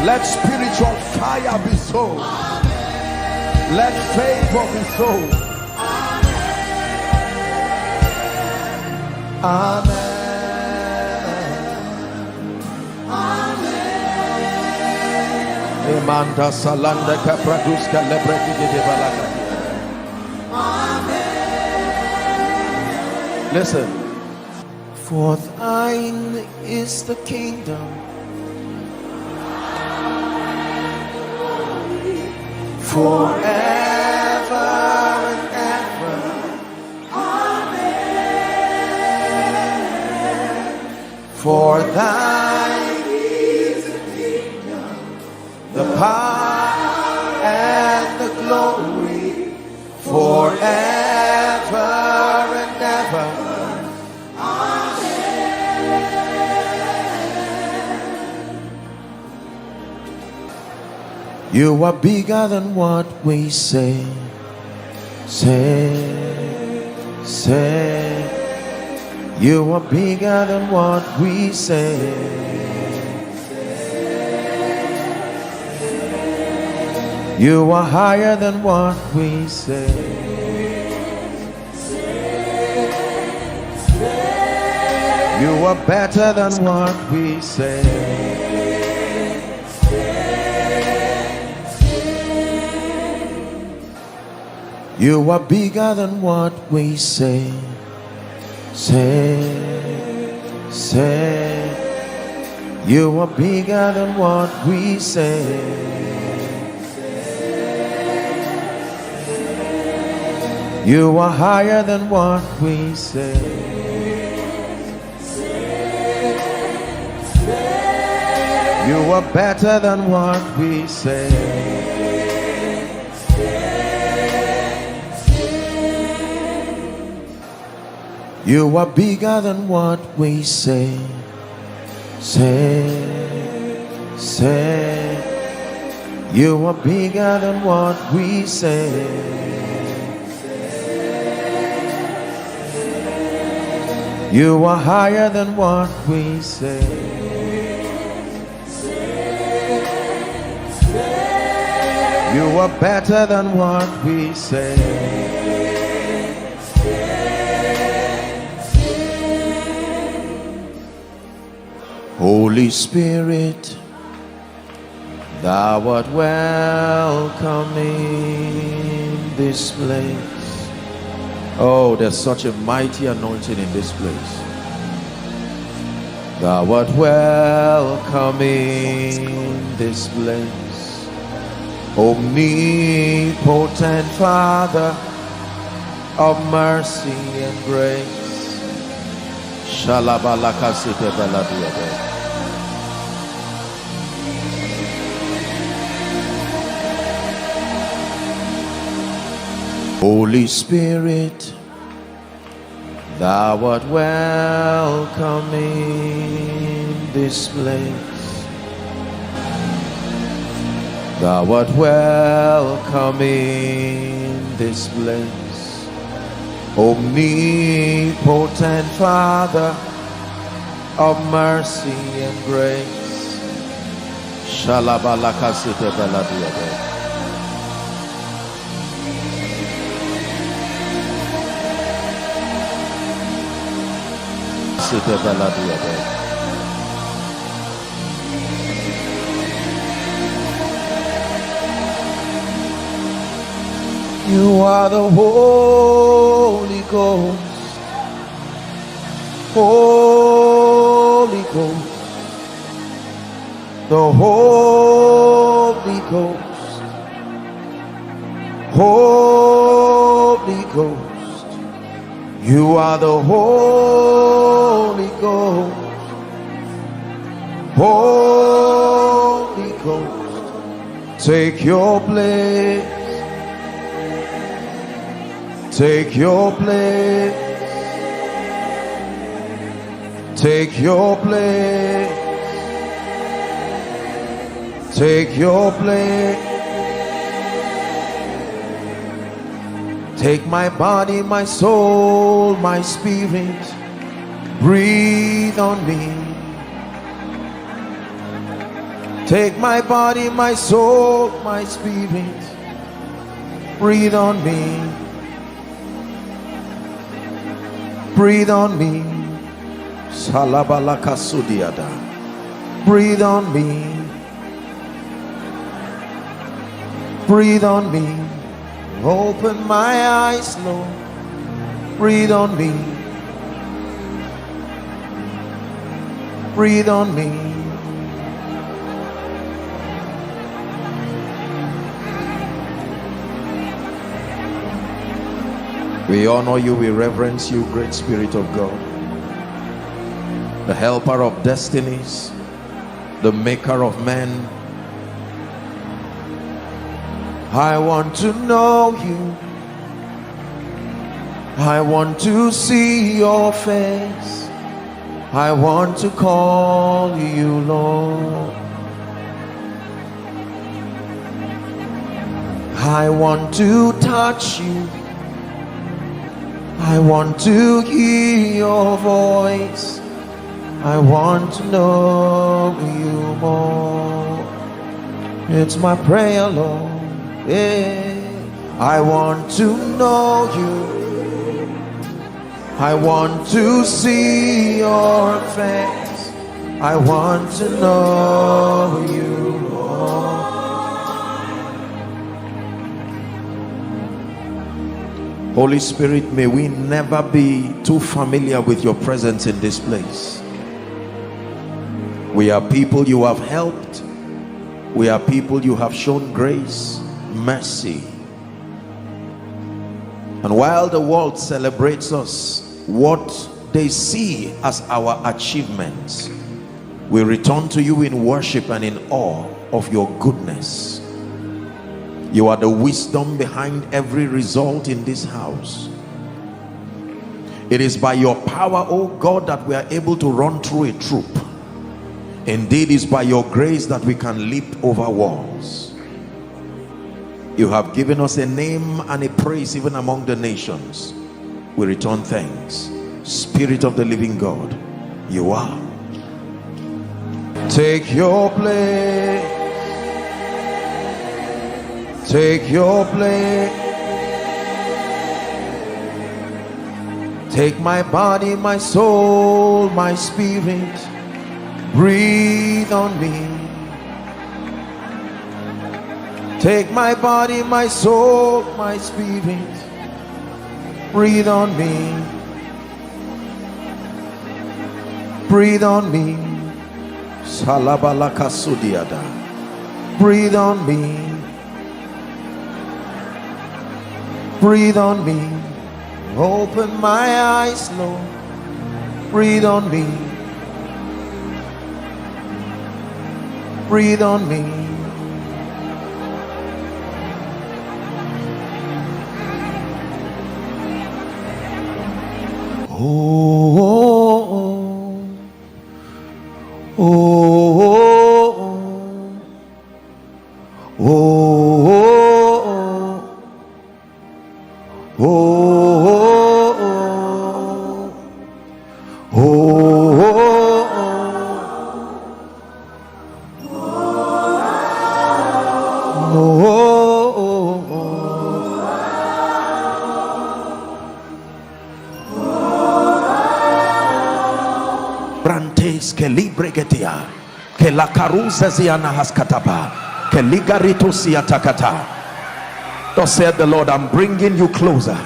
Let spiritual fire be so. Let favor be so. Amen. Emanda salanda kapraduska lebreki de balaka. Listen. For thine is the kingdom, forever and ever. Amen. For thine is the kingdom, the power and the glory, forever and ever. You are bigger than what we say. Say. You are bigger than what we say. You are higher than what we say. You are better than what we say. You are bigger than what we say. Say. You are bigger than what we say. You are higher than what we say. You are better than what we say. You are bigger than what we say. Say. You are bigger than what we say. You are higher than what we say. You are better than what we say. Holy Spirit, thou art welcome in this place. Oh, there's such a mighty anointing in this place. Thou art welcome in this place. Omnipotent Father of mercy and grace. Shalabalakasite baladiade. Holy Spirit, thou art welcome in this place. Thou art welcome in this place. Omnipotent Father of mercy and grace. Shalabalakasite baladiade. You are the Holy Ghost, Holy Ghost, the Holy Ghost, Holy Ghost. You are the Holy Ghost, Holy Ghost. Take your place. Take your place. Take your place. Take your place. Take my body, my soul, my spirit. Breathe on me. Take my body, my soul, my spirit. Breathe on me. Breathe on me. Salabalaka sudiada. Breathe on me. Breathe on me. Open my eyes, Lord. Breathe on me. Breathe on me. We honor you, we reverence you, great Spirit of God, the helper of destinies, the maker of men. I want to know you. I want to see your face. I want to call you Lord. I want to touch you. I want to hear your voice. I want to know you more. It's my prayer, Lord. Yeah. I want to know you. I want to see your face. I want to know you more. Holy Spirit, may we never be too familiar with your presence in this place. We are people you have helped. We are people you have shown grace, mercy. And while the world celebrates us, what they see as our achievements, we return to you in worship and in awe of your goodness. You are the wisdom behind every result in this house. It is by your power, oh God, that we are able to run through a troop. Indeed, it's by your grace that we can leap over walls. You have given us a name and a praise even among the nations. We return thanks. Spirit of the living God, you are. Take your place. Take your place. Take my body, my soul, my spirit. Breathe on me. Take my body, my soul, my spirit. Breathe on me. Breathe on me. Salabalaka sudiada. Breathe on me. Breathe on me. Open my eyes, Lord. Breathe on me. Breathe on me. Oh, oh, oh, oh, oh, oh, Brantes que libregetia que la caruza ziana haskataba que ligarito siatakata. Thus said the Lord, I'm bringing you closer.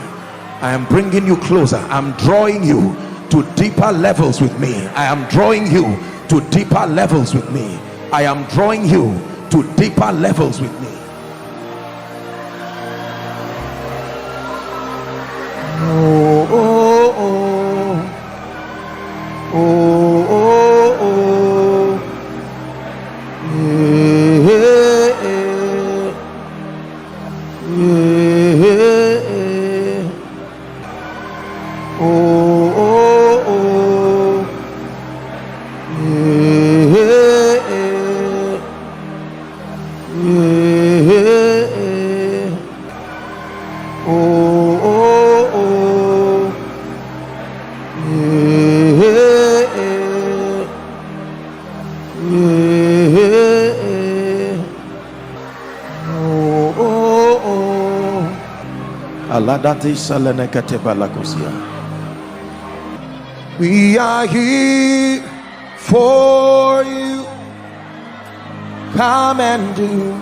I am bringing you closer. I'm drawing you to deeper levels with me. I am drawing you to deeper levels with me. I am drawing you to deeper levels with me. Oh, oh, oh, oh, oh, oh. Yeah, yeah, yeah. Yeah. Oh, oh, oh. Aladati salenekate balakosia. We are here for you. Come and do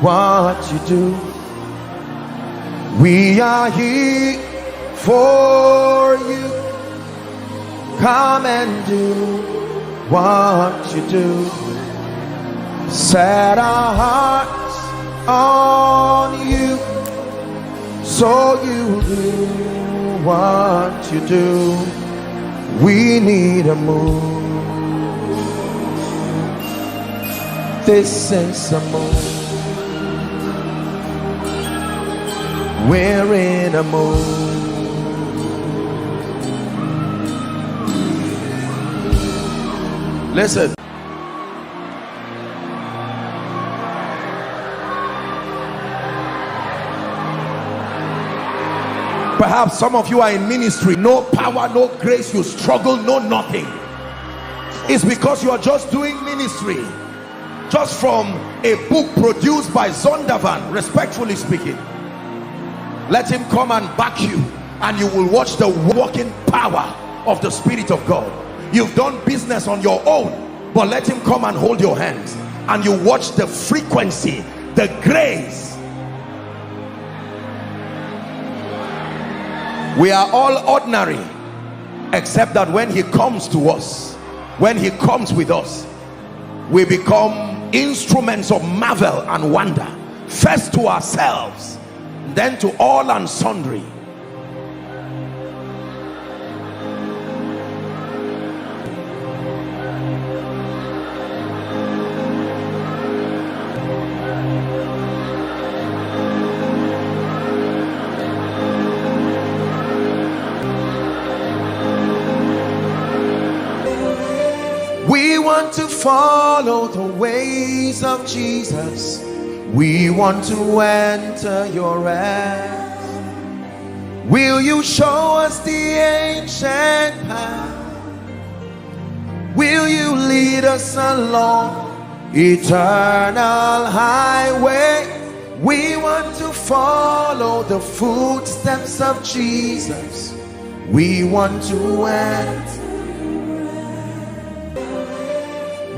what you do. We are here for you. Come and do what you do. Set our hearts on you, so you do what you do. We need a move. This is a move. We're in a move. Listen. Perhaps some of you are in ministry, no power, no grace, you struggle, no nothing. It's because you are just doing ministry, just from a book produced by Zondervan, respectfully speaking. Let him come and back you, and you will watch the working power of the Spirit of God. You've done business on your own, but let him come and hold your hands, and you watch the frequency, the grace. We are all ordinary, except that when he comes to us, when he comes with us, we become instruments of marvel and wonder, first to ourselves, then to all and sundry. We want to follow the ways of Jesus. We want to enter your rest. Will you show us the ancient path? Will you lead us along eternal highway? We want to follow the footsteps of Jesus. We want to enter.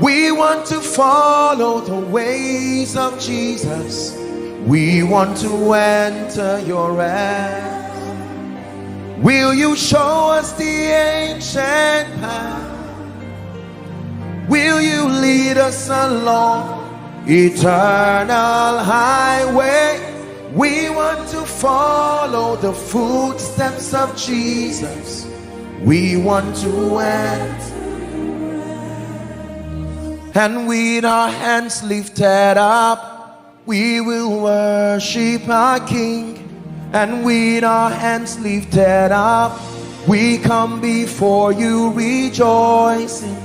We want to follow the ways of Jesus. We want to enter your rest. Will you show us the ancient path? Will you lead us along eternal highway? We want to follow the footsteps of Jesus. We want to enter. And with our hands lifted up, we will worship our King. And with our hands lifted up, we come before you rejoicing.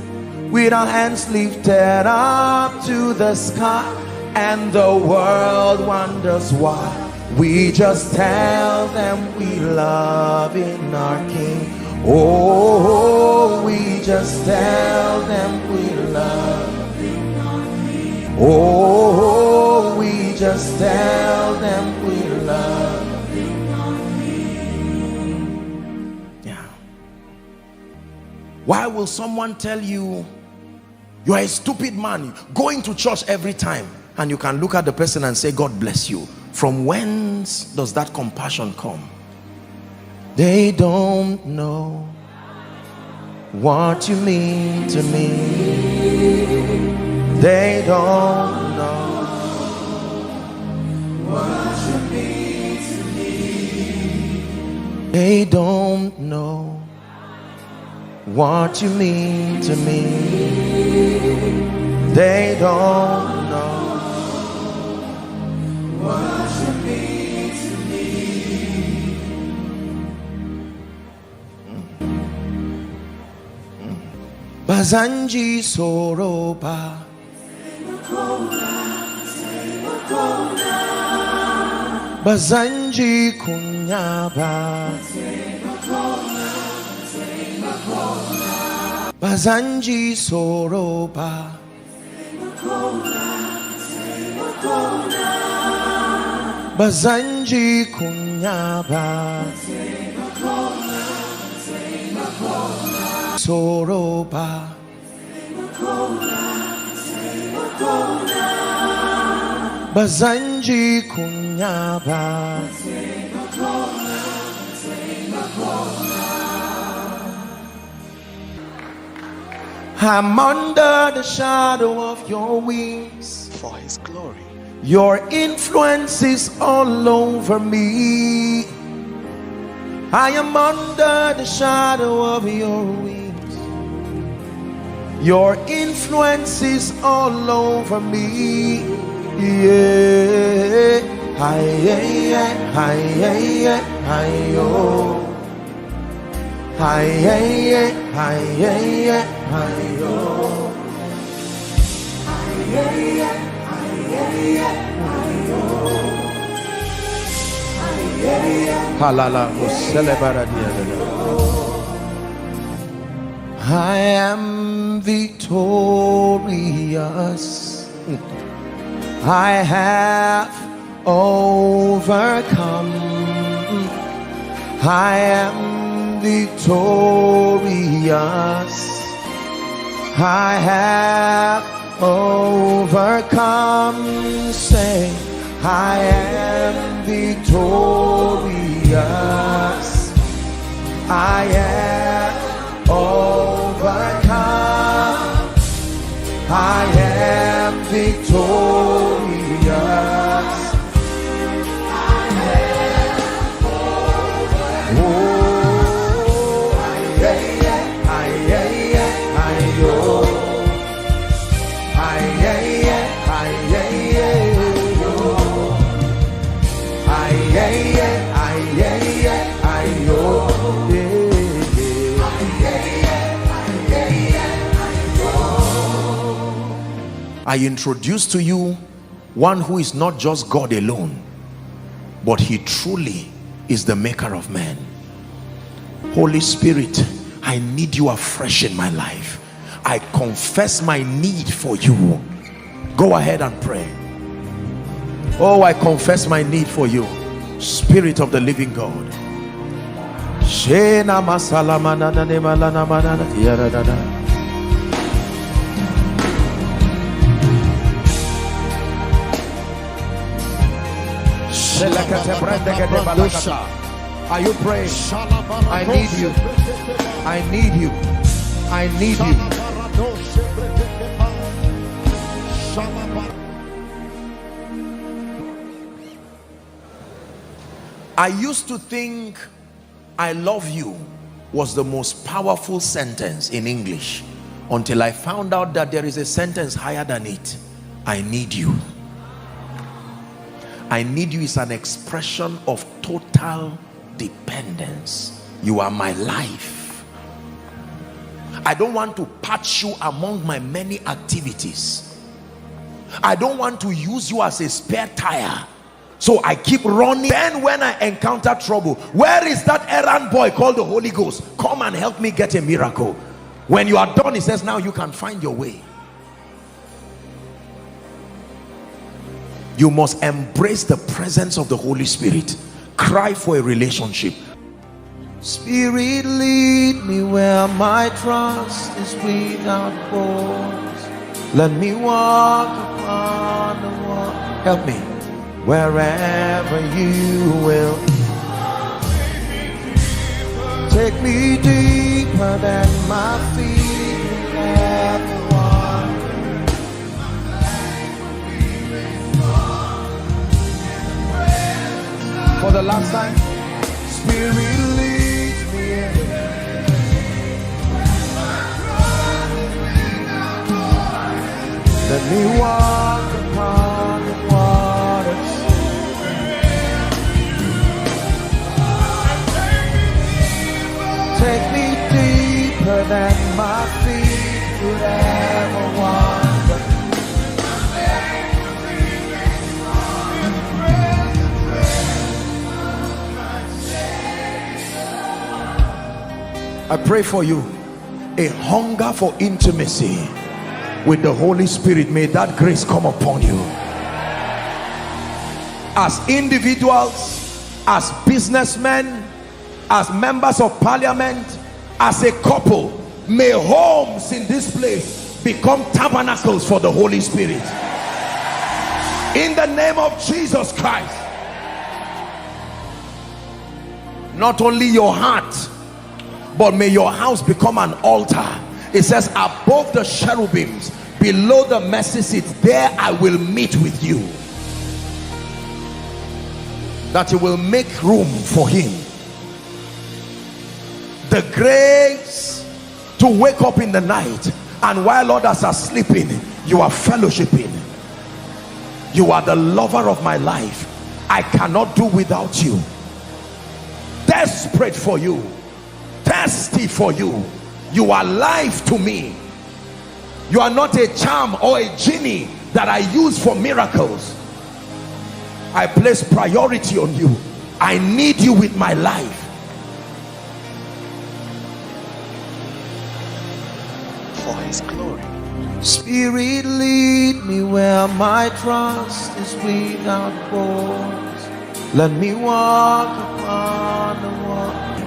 With our hands lifted up to the sky, and the world wonders why. We just tell them we love in our King. Oh, we just tell them we love. Oh, we just tell them we love. Yeah. Why will someone tell you you are a stupid man going to church every time, and you can look at the person and say God bless you? From whence does that compassion come? They don't know what you mean to me. They don't know what you mean to me. They don't know what you mean to me. They don't know what you mean to me. Bazanji Soroba. Bazanji Kunyaba. Bazanji Soroba. Bazanji kunyaba Soroba Bazanji kunyaba I'm under the shadow of your wings. For his glory. Your influence is all over me. I am under the shadow of your wings. Your influence is all over me. Yeah. Hi, yeah, hi, yeah, hi, yo. Hi, yeah, hi, yeah, hi, yo. Hi, yeah, hi, yeah, hi, yo. Hi, yeah, halala, I am victorious. I have overcome. I am victorious. I have overcome. Say, I am victorious. I am overcome. I am victorious. I introduce to you one who is not just God alone, but he truly is the maker of man. Holy Spirit, I need you afresh in my life. I confess my need for you. Go ahead and pray. Oh, I confess my need for you, Spirit of the living God. Are you praying? I need you. I need you. I need you. I used to think I love you was the most powerful sentence in English until I found out that there is a sentence higher than it. I need you. I need you is an expression of total dependence. You are my life. I don't want to patch you among my many activities. I don't want to use you as a spare tire, so I keep running. Then when I encounter trouble, where is that errand boy called the Holy Ghost? Come and help me get a miracle. When you are done, he says, now you can find your way. You must embrace the presence of the Holy Spirit. Cry for a relationship. Spirit, lead me where my trust is without borders. Let me walk upon the water. Help me. Wherever you will. Take me deeper than my feet will ever walk. For the last time, Spirit leads me in. Let me walk upon the waters. Take me deeper than my feet would ever wander. I pray for you a hunger for intimacy, with the Holy Spirit. May that grace come upon you. As individuals, as businessmen, as members of parliament, as a couple, may homes in this place become tabernacles for the Holy Spirit. In the name of Jesus Christ. Not only your heart, but may your house become an altar. It says, above the cherubims, below the mercy seat, there I will meet with you. That you will make room for him. The grace to wake up in the night, and while others are sleeping, you are fellowshipping. You are the lover of my life. I cannot do without you. Desperate for you, thirsty for you. You are life to me. You are not a charm or a genie that I use for miracles. I place priority on you. I need you with my life. For his glory. Spirit, lead me where my trust is without borders. Let me walk upon the water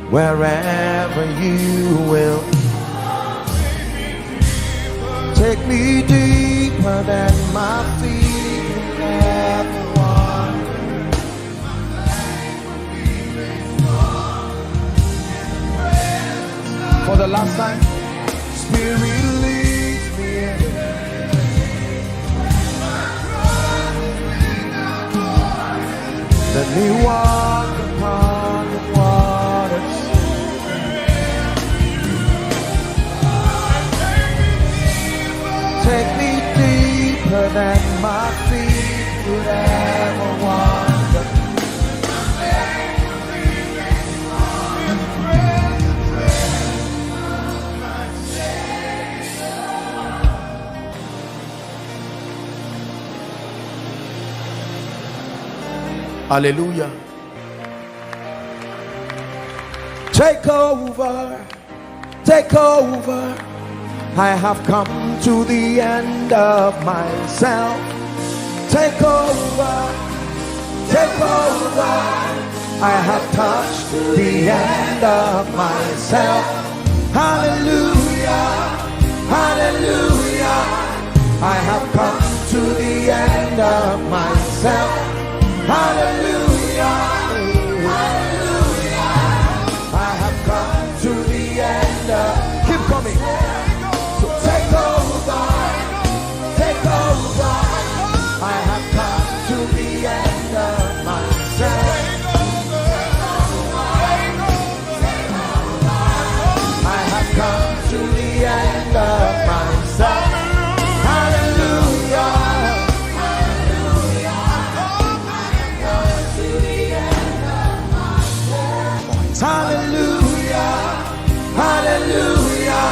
wherever you will. Take me deeper than my feet will ever wander. For the last time, Spirit leads me in. Let me walk upon the waters. Take me deeper than my feet would ever wander. Hallelujah. Take over, take over. I have come to the end of myself. Take over, take over. I have touched the end of myself. Hallelujah, hallelujah. I have come to the end of myself. Hallelujah, hallelujah. I have come to the end of. Keep coming. So take over, take over. I have come to the end of myself. I have come to the end of myself. Hallelujah. Hallelujah, hallelujah.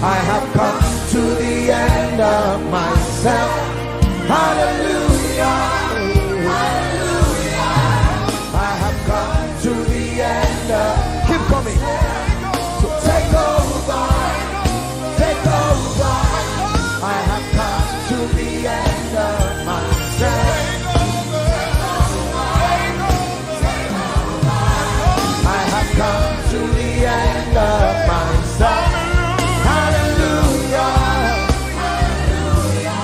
I have come to the end of myself. Hallelujah, hallelujah. I have come to the end of. Keep coming. So take over, take over. I have come to the end of myself. Come to the end of myself. Hallelujah, hallelujah.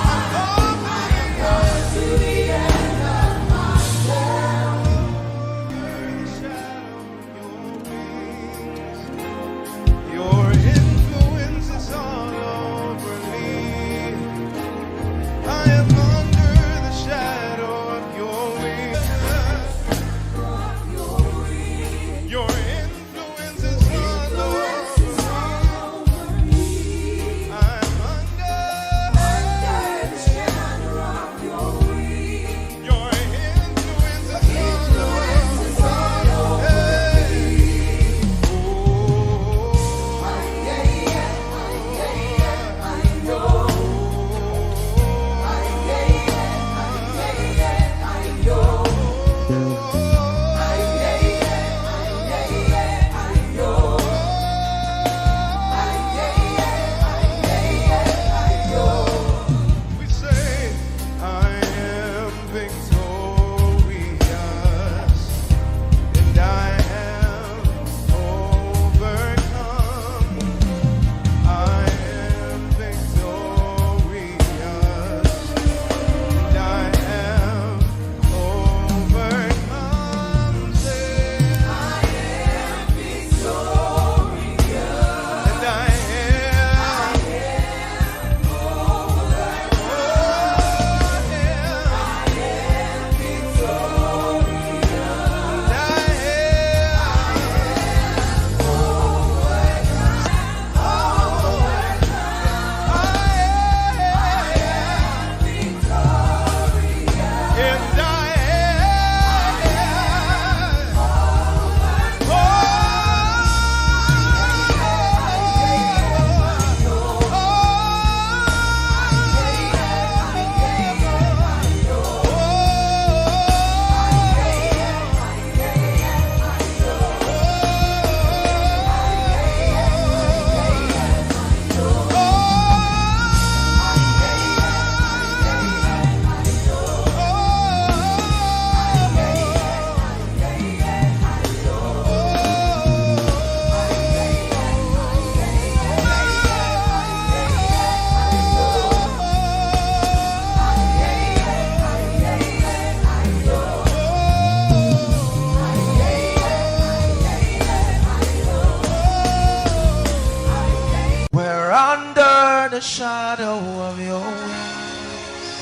shadow of your wings.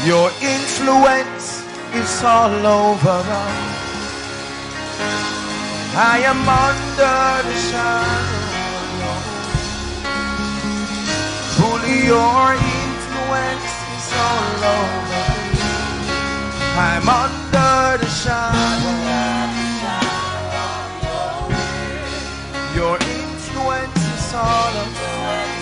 Your influence is all over us. I am under the shadow of your wings. Truly your influence is all over me. I'm under the shadow of your influence is all over me.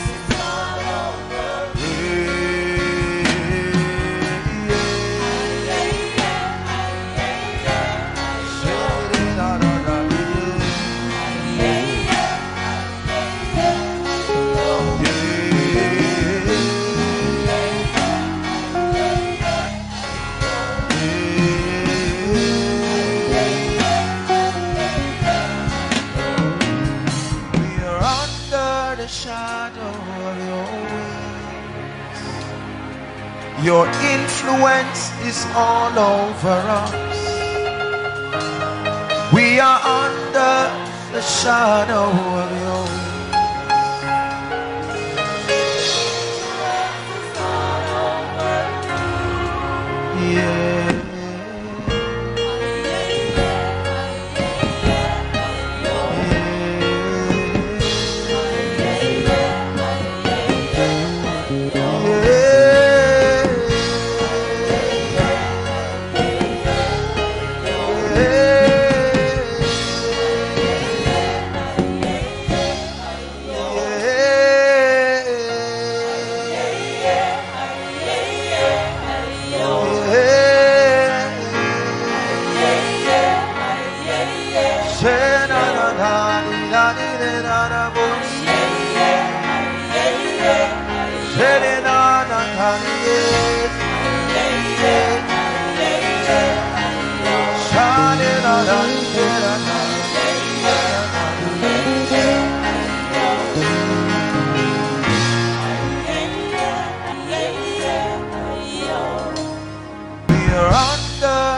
Your influence is all over us. We are under the shadow of your wings. Yeah.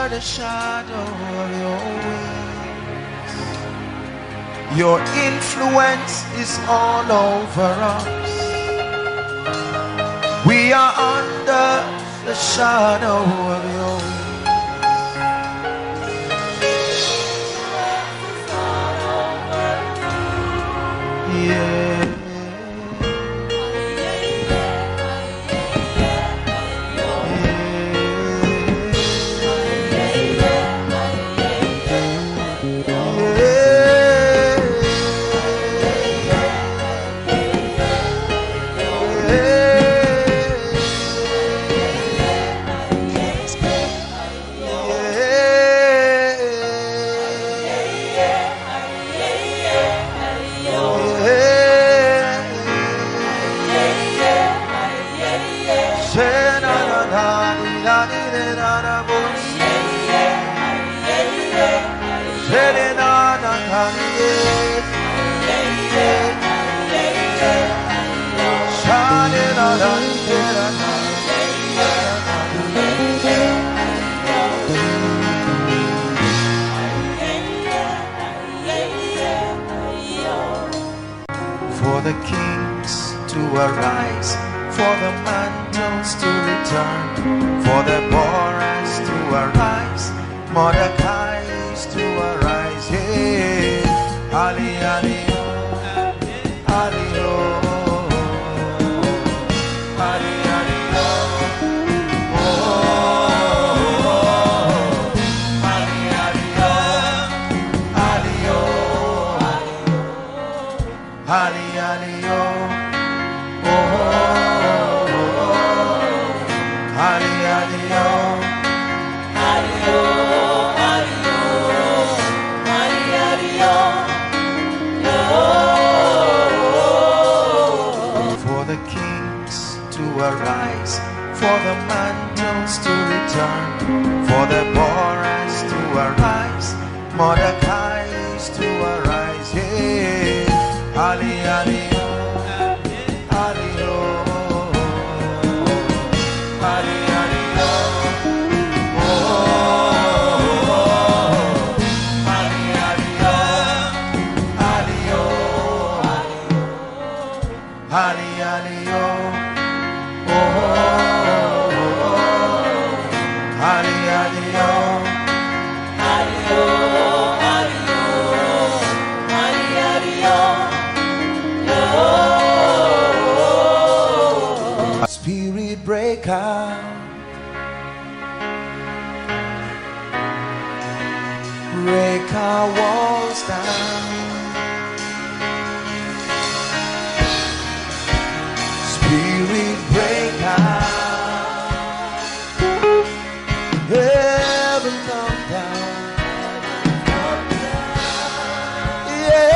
The shadow of your wings. Your influence is all over us. We are under the shadow of your wings. Yeah. For the kings to arise, for the mantles to return, for the Boras to arise, Mordecai's to arise. Yeah, Ali, Ali, Ali, Ali, Ali, Ali, Ali, Ali, Ali, oh, Ali, Ali, for the kings to arise, for the mantles to return, for the Boras to arise, Mordecai's to arise. Yeah, Ali, Ali, Ali, Ali, Ali, Ali, Ali, Ali, Ali, Spirit break out, break our walls down. Spirit break out, heaven come down. Yeah,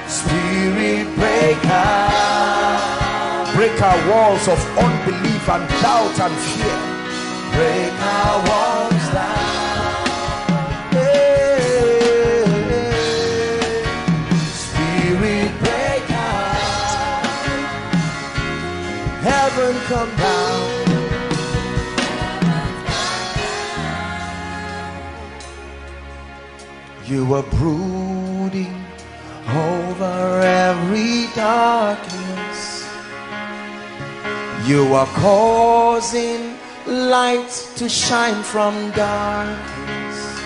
Spirit break out, break our walls of unbelief and doubt and fear. Break our walls down. Hey, Spirit break out, heaven come down. You were brooding over every darkness. You are causing light to shine from darkness.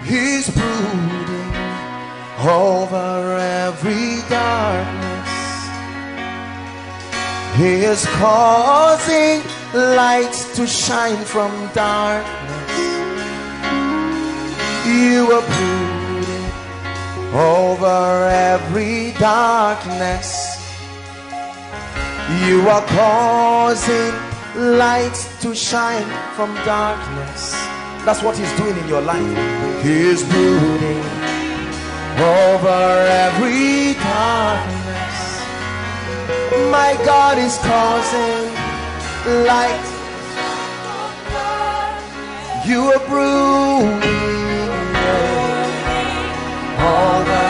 He's brooding over every darkness. He is causing light to shine from darkness. You are brooding over every darkness. You are causing light to shine from darkness. That's what he's doing in your life. He is brooding over every darkness. My God is causing light. You are brooding over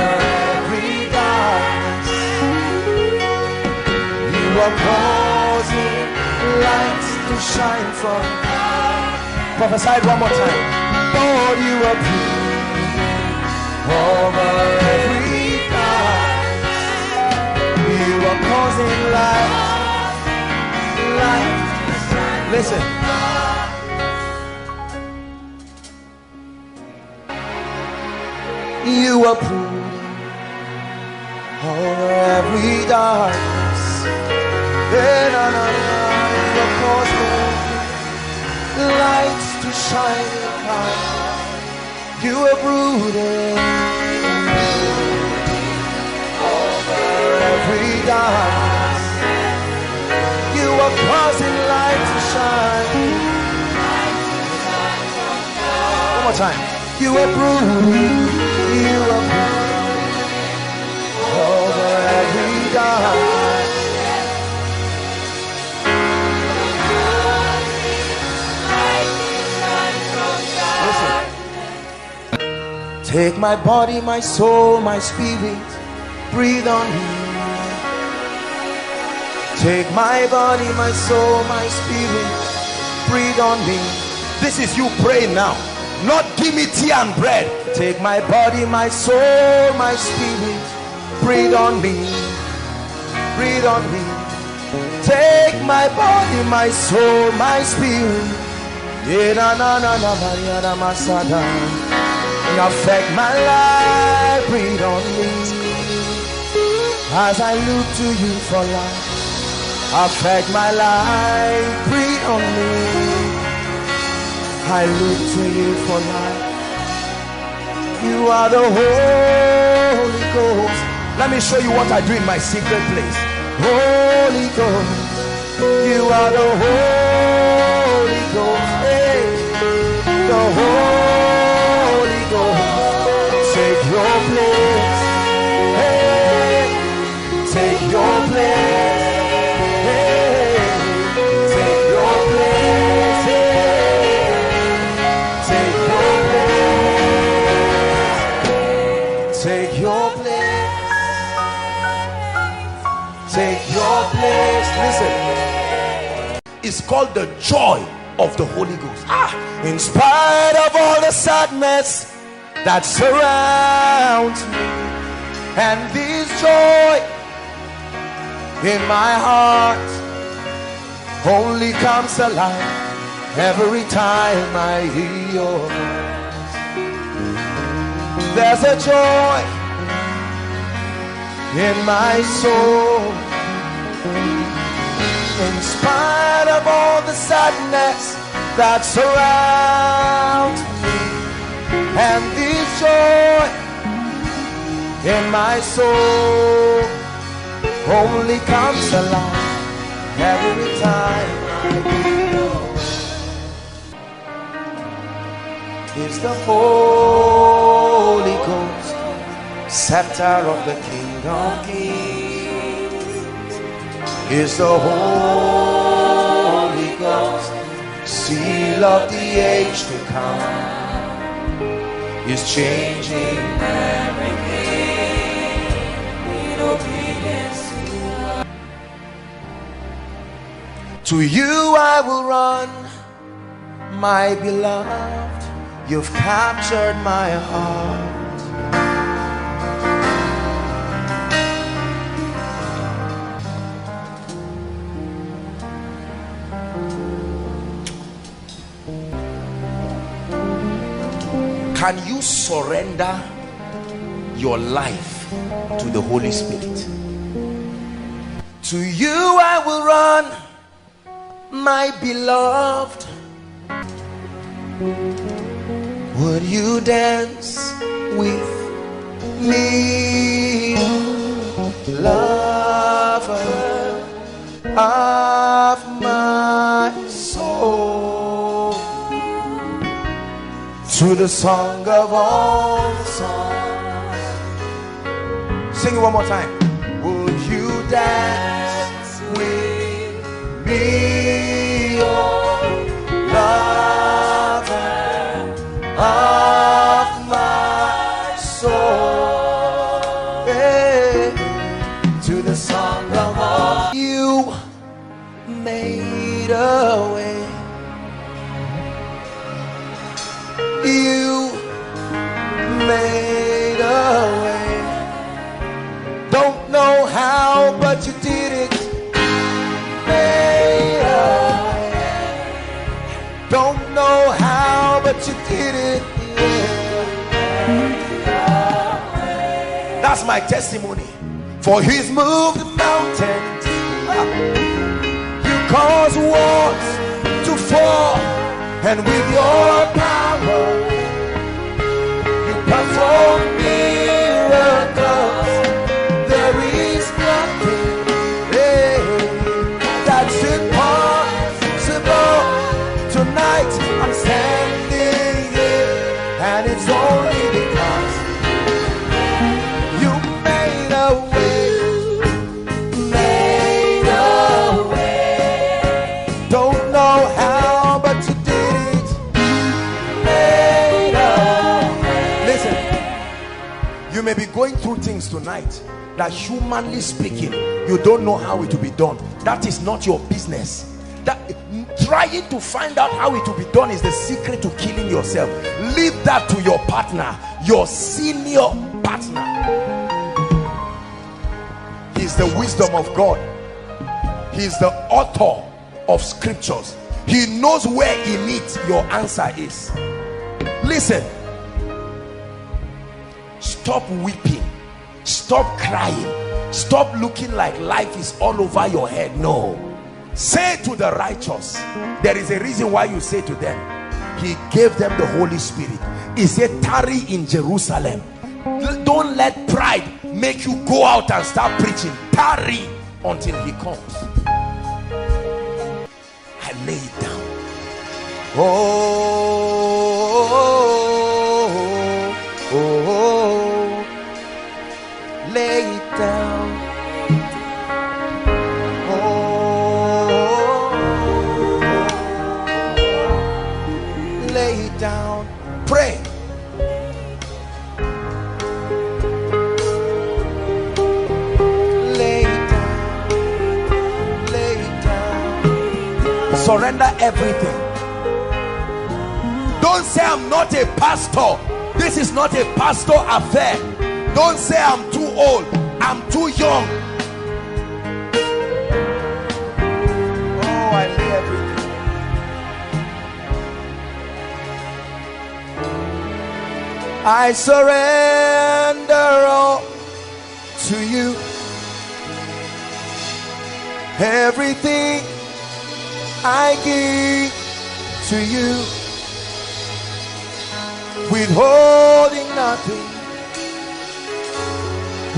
every darkness. You are causing light to shine from. Prophesy one more time. Lord, you are brooding over every darkness. You are causing light. Listen. You are brooding over every darkness. You are causing lights to shine upon. You are brooding over every darkness. You are causing light to shine. One more time. You are brooding. You are brooding over every darkness. Take my body, my soul, my spirit, breathe on me. Take my body, my soul, my spirit, breathe on me. This is you praying now. Not give me tea and bread. Take my body, my soul, my spirit, breathe on me. Breathe on me. Take my body, my soul, my spirit. Affect my life, breathe on me. As I look to you for life, affect my life, breathe on me. I look to you for life. You are the Holy Ghost. Let me show you what I do in my secret place. Holy Ghost, you are the Holy Ghost. Hey, the Holy Ghost, take your place. Hey, take your place. Hey, take your place. Hey, take your place. Take your place. Take your place. Listen, it's called the joy of the Holy Ghost. In spite of all the sadness that surrounds me, and this joy in my heart only comes alive every time I hear your voice. There's a joy in my soul. In spite of all the sadness that surrounds me, and this joy in my soul only comes alive every time I feel. Is the Holy Ghost, scepter of the King of Kings. Is the Holy Ghost, seal of the age to come. Is changing everything in obedience to you. I will run, my beloved. You've captured my heart. Can you surrender your life to the Holy Spirit? To you I will run, my beloved. Would you dance with me, lover of my soul? To the song of all songs. Sing it one more time. Would you dance with me, oh lover of my soul? Hey. To the song of all you made a way. You made a way. Don't know how, but you did it. Made a way. Don't know how, but you did it. Yeah. That's my testimony. For he's moved the mountains. You cause walls to fall, and with your power you perform miracles. There is nothing that's impossible. Tonight I'm standing here, and it's only because you made a way. Made a way. Don't know how, but you did it. Made a way. Listen, you may be going through things tonight that, humanly speaking, you don't know how it will be done. That is not your business. That trying to find out how it will be done is the secret to killing yourself. Leave that to your partner, your senior partner. He's the wisdom of God. He's the author of scriptures. He knows where in it your answer is. Listen, stop weeping, stop crying, stop looking like life is all over your head. No, say to the righteous, there is a reason why you say to them, he gave them the Holy Spirit. He said, tarry in Jerusalem. Don't let pride make you go out and start preaching. Tarry until he comes. I lay it down. Oh, oh, oh, oh. Lay it down. Lay it down. Pray. Lay it down. Lay it down. Surrender everything. Don't say I'm not a pastor. This is not a pastor affair. Don't say I'm too old, I'm too young. Oh, I lay everything. I surrender all to you. Everything I give to you, withholding nothing,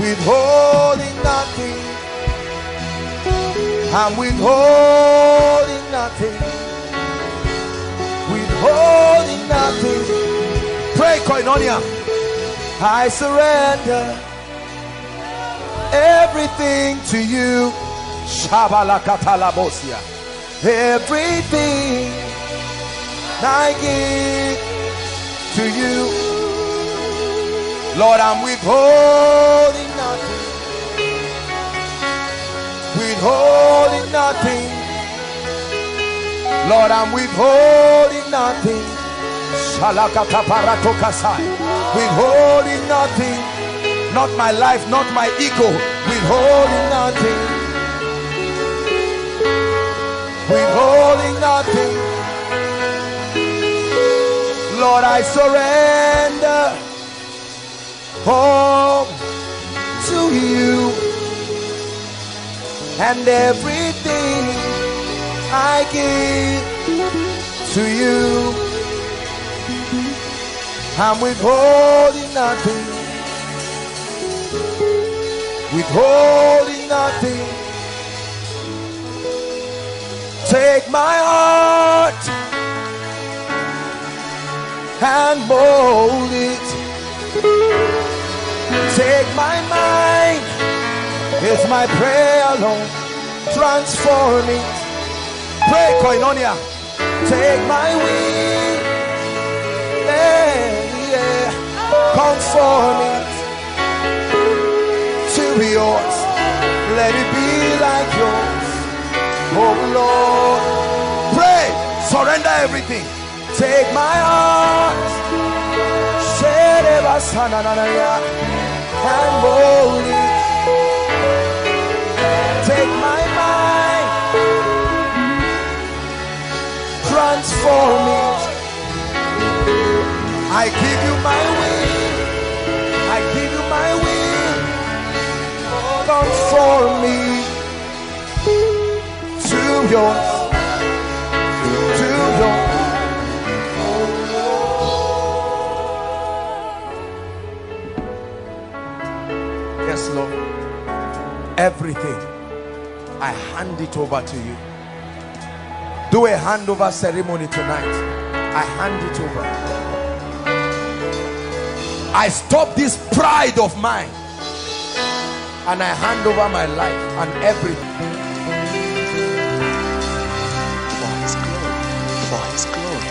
withholding nothing. I'm withholding nothing, withholding nothing. Pray, Koinonia. I surrender everything to you. Shabalakatalabosia. Everything I give to you, Lord. I'm withholding nothing, withholding nothing. Lord, I'm withholding nothing. Shalakataparatokasai. Withholding nothing. Not my life, not my ego. Withholding nothing, withholding nothing. Lord, I surrender all to you, and everything I give to you. I'm withholding nothing, withholding nothing. Take my heart and mold it. Take my mind, it's my prayer, Lord. Transform it. Pray, Koinonia. Take my will, yeah. Conform it to yours. Let it be like yours, oh Lord. Pray, surrender everything. Take my heart and mold it. Take my mind, transform it. I give you my will, I give you my will. Conform me to yours, to yours. Yes, Lord. Everything, I hand it over to you. Do a handover ceremony tonight. I hand it over. I stop this pride of mine, and I hand over my life and everything. For his glory, for his glory.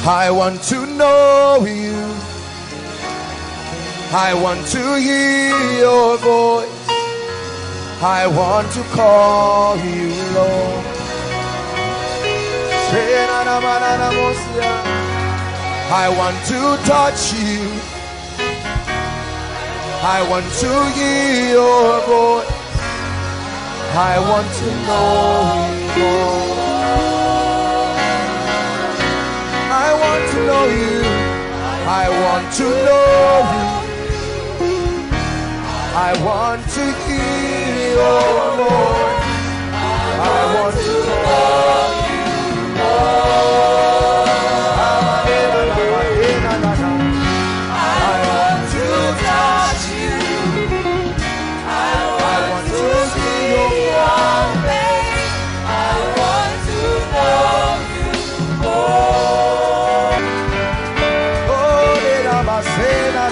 I want to know you. I want to hear your voice. I want to call you Lord. I want to touch you. I want to hear your voice. I want to know you more. I want to know you. I want to know you. I want to hear your voice. I want to know you more. I want to touch you. I want to see your face. I want to know you more. Oh, did I say that?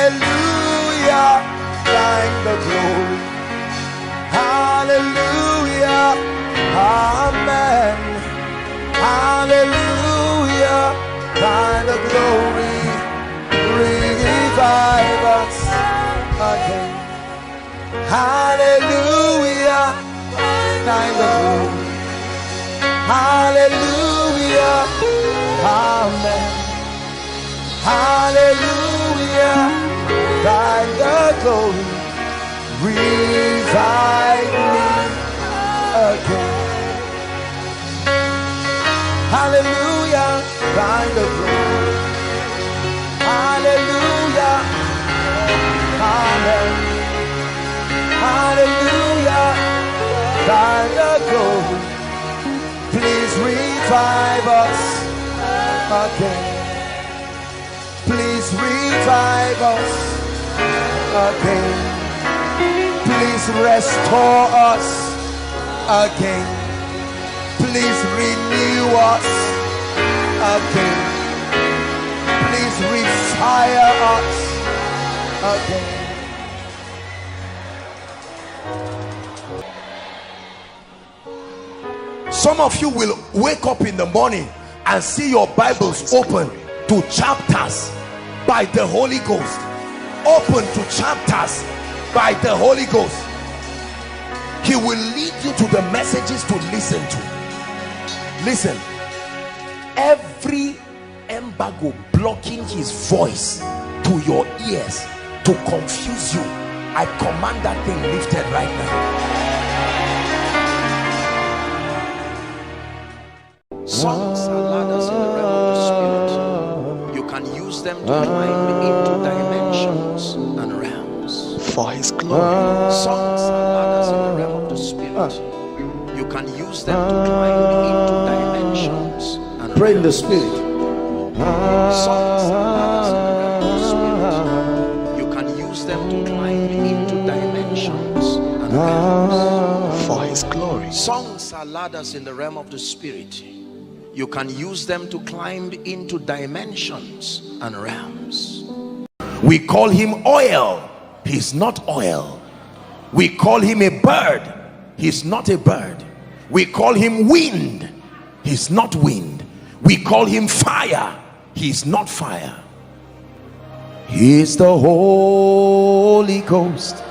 Hallelujah, thank the glory. Hallelujah, amen. Hallelujah, Thine the glory, revive us again. Hallelujah, thine the glory. Hallelujah, amen. Hallelujah, thine the glory. Revive me again. Hallelujah, thine the glory. Hallelujah, amen. Hallelujah, thine the glory. Please revive us again. Please revive us again. Please restore us again. Please renew us again. Please refire us again. Some of you will wake up in the morning and see your Bibles open to chapters by the Holy Ghost. Open to chapters by the Holy Ghost. He will lead you to the messages to listen to. Listen, every embargo blocking his voice to your ears to confuse you, I command that thing lifted right now. Songs are ladders in the realm of the spirit. You can use them to climb into dimensions and realms for his glory. Songs are ladders in the realm of the spirit. You can use them to climb into dimensions and pray in the spirit. Songs are ladders in the realm of the spirit. You can use them to climb into dimensions and realms for his glory. Songs are ladders in the realm of the spirit. You can use them to climb into dimensions and realms. We call him oil. He's not oil. We call him a bird. He's not a bird. We call him wind. He's not wind. We call him fire. He's not fire. He is the Holy Ghost,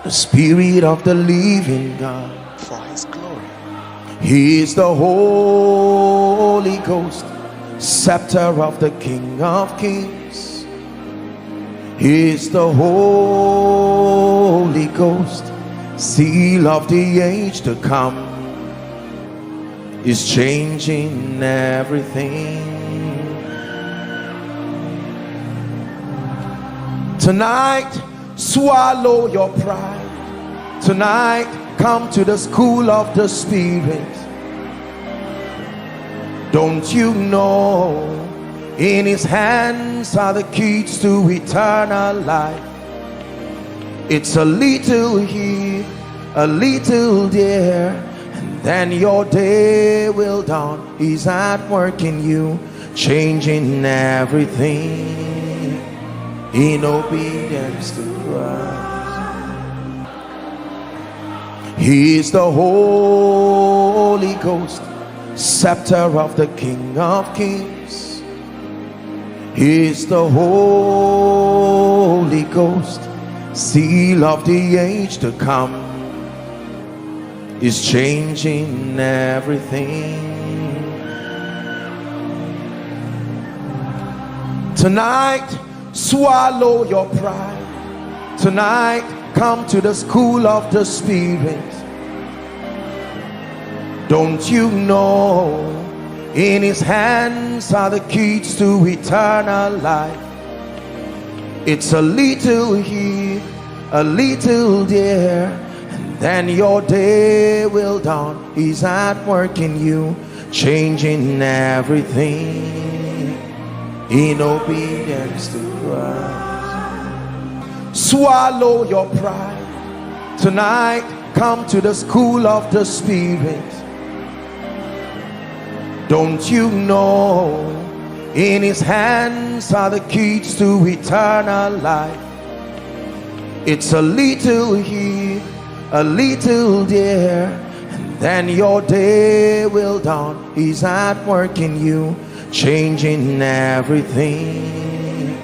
the Spirit of the living God. For his glory. He is the Holy Ghost, scepter of the King of Kings. He is the Holy Ghost, seal of the age to come. Is changing everything. Tonight, swallow your pride. Tonight, come to the school of the Spirit. Don't you know in his hands are the keys to eternal life? It's a little here, a little there, and then your day will dawn. He's at work in you, changing everything in obedience to Christ. He is the Holy Ghost, scepter of the King of Kings. He is the Holy Ghost, seal of the age to come. Is changing everything. Tonight, swallow your pride. Tonight, come to the school of the Spirit. Don't you know in his hands are the keys to eternal life? It's a little here, a little there, and then your day will dawn. He's at work in you, changing everything in obedience to Christ. Swallow your pride. Tonight, come to the school of the Spirit. Don't you know in his hands are the keys to eternal life? It's a little here, a little there, and then your day will dawn. He's at work in you, changing everything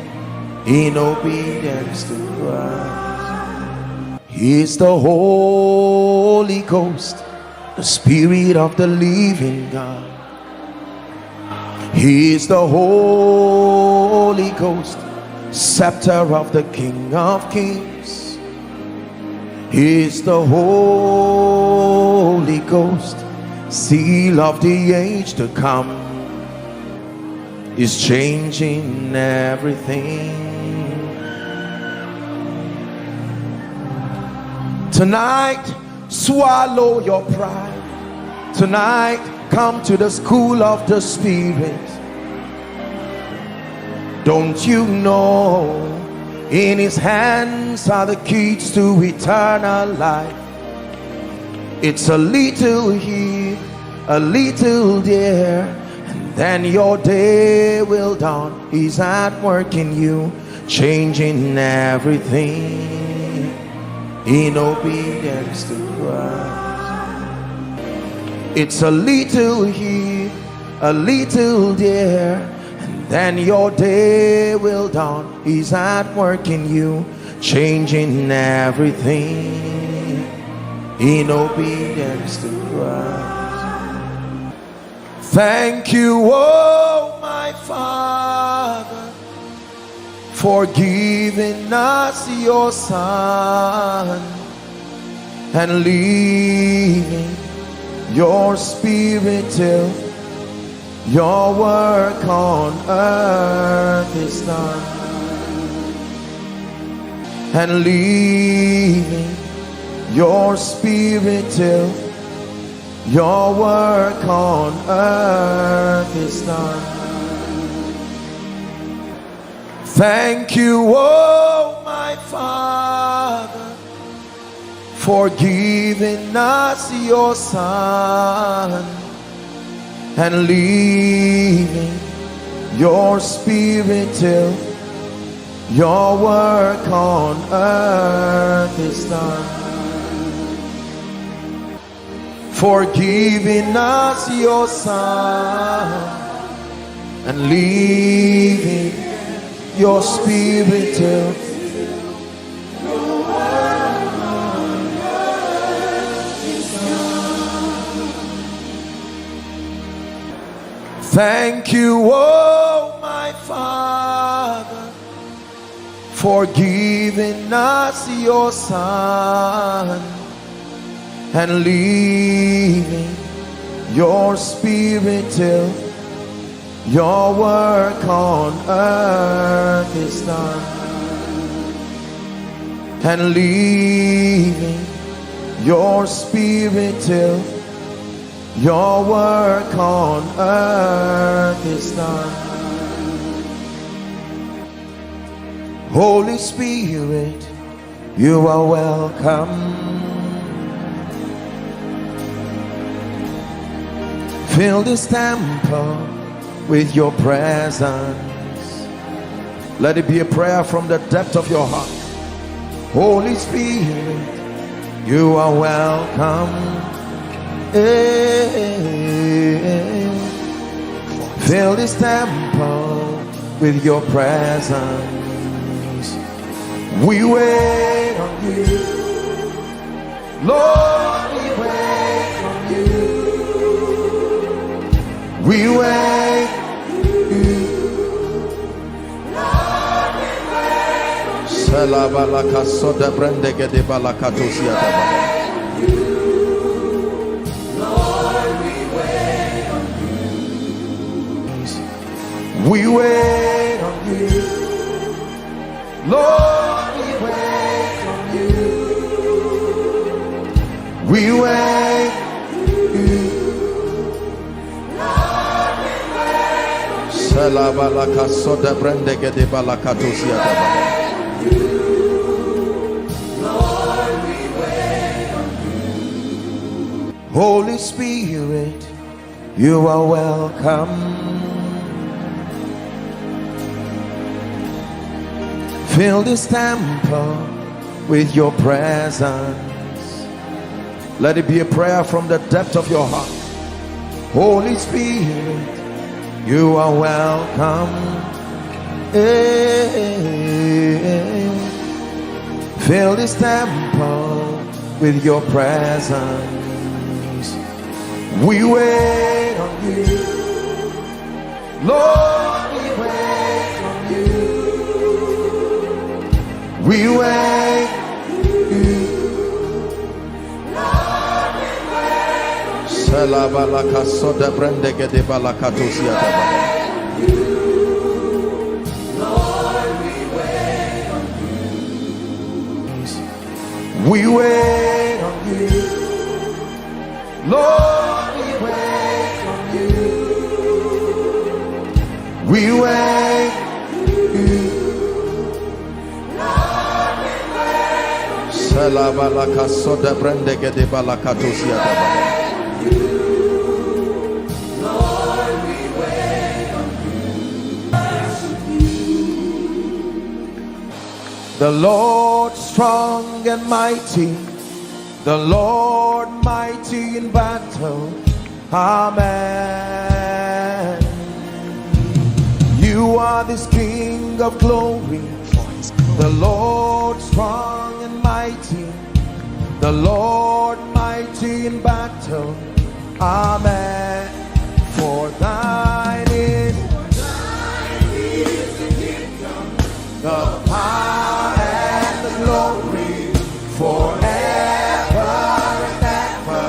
in obedience to Christ. He's the Holy Ghost, the Spirit of the living God. He's the Holy Ghost, scepter of the King of Kings. He's the Holy Ghost, seal of the age to come. He's changing everything. Tonight, swallow your pride. Tonight, come to the school of the Spirit. Don't you know in His hands are the keys to eternal life? It's a little here, a little there, and then your day will dawn. He's at work in you, changing everything in obedience to Christ. It's a little here, a little there, and then your day will dawn. He's at work in you, changing everything in obedience to Christ. Thank you, oh my Father, for giving us your Son and leaving your Spirit till your work on earth is done, and leaving your Spirit till your work on earth is done. Thank you, oh my Father, for giving us your Son and leaving your Spirit till your work on earth is done. For giving us your Son and leaving your Spirit till thank you, oh my Father, for giving us your Son and leaving your Spirit till your work on earth is done, and leaving your Spirit till your work on earth is done. Holy Spirit, you are welcome. Fill this temple with your presence. Let it be a prayer from the depth of your heart. Holy Spirit, you are welcome. Fill this temple with your presence. We wait on you, Lord, we wait on you. We wait on you, Lord, we wait on you. Salabalaka soda brandege de balakatosia daba. We wait on you, Lord, we wait on you. We wait on you, Lord, we wait on you. Salabalaka soda brandege de balakatosia daba. Lord, we wait on you. Holy Spirit, you are welcome. Fill this temple with your presence. Let it be a prayer from the depth of your heart. Holy Spirit, You are welcome. Fill this temple with your presence. We wait on you, Lord. We wait on you. We wait on you, Lord. We wait on you. Salabalaka soda brandege de balakatosia. We wait on you, Lord. We wait on you. We wait on you, Lord. We wait on you. Salabalaka soda brandege de balakatosia. Lord, we wait on you. The Lord strong and mighty, the Lord mighty in battle. Amen. You are this King of glory, the Lord strong and mighty, the Lord mighty in battle. Amen. For thine is the kingdom, the power and the glory, forever and ever.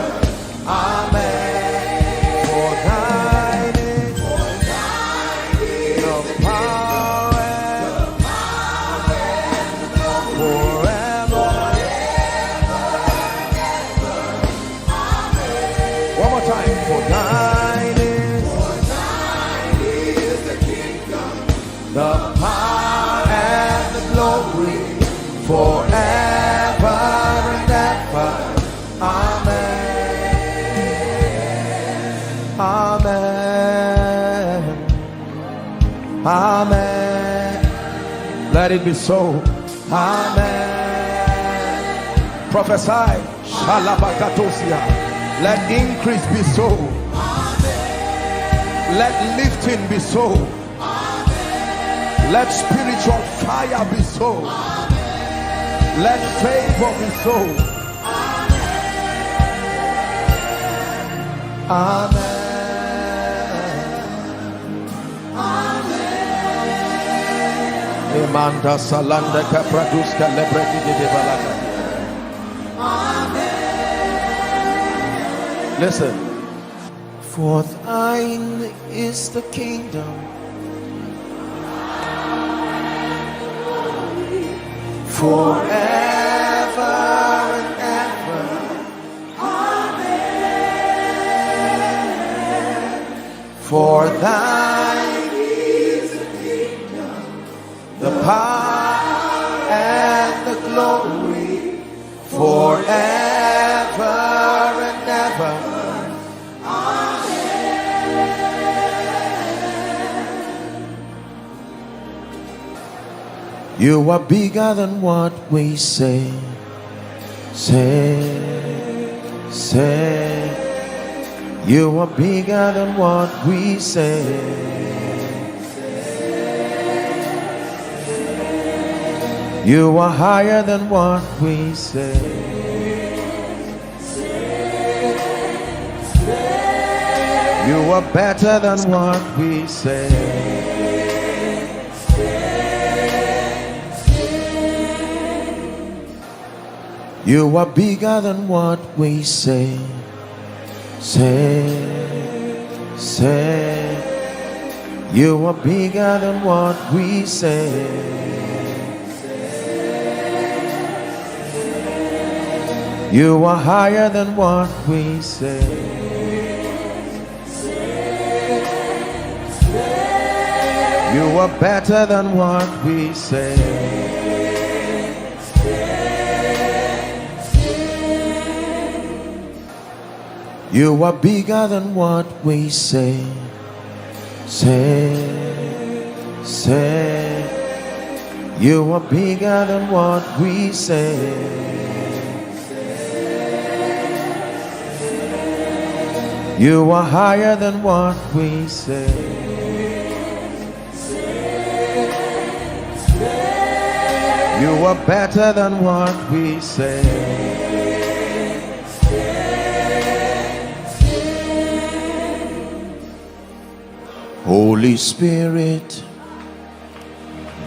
Amen. For thine is the power and the glory, forever and ever. Amen. One more time. For thine is the kingdom, the power and the glory, forever and ever. Amen. Amen. Amen. Let it be so. Amen. Prophesy. Shalabakatosia. Let increase be so. Let lifting be so. Let spiritual fire be so. Let favor be so. Amen. Emanda salanda kapraduska lebredi de balaka. Listen. For thine is the kingdom, forever and ever. Amen. For thine is the kingdom, the power and the glory, forever and ever. You are bigger than what we say. You are bigger than what we say. You are higher than what we say. You are better than what we say. You are bigger than what we say. You are bigger than what we say. You are higher than what we say. You are better than what we say. You are bigger than what we say. You are bigger than what we say. You are higher than what we say. You are better than what we say. Holy Spirit,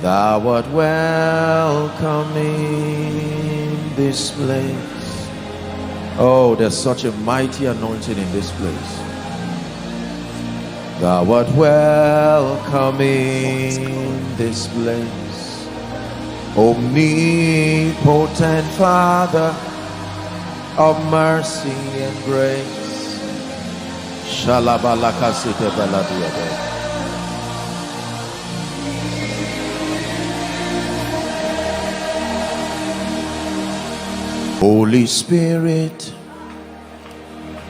thou art welcome in this place. Oh, there's such a mighty anointing in this place. Thou art welcome in this place. Omnipotent Father of mercy and grace. Shalabalakasite baladiade. Holy Spirit,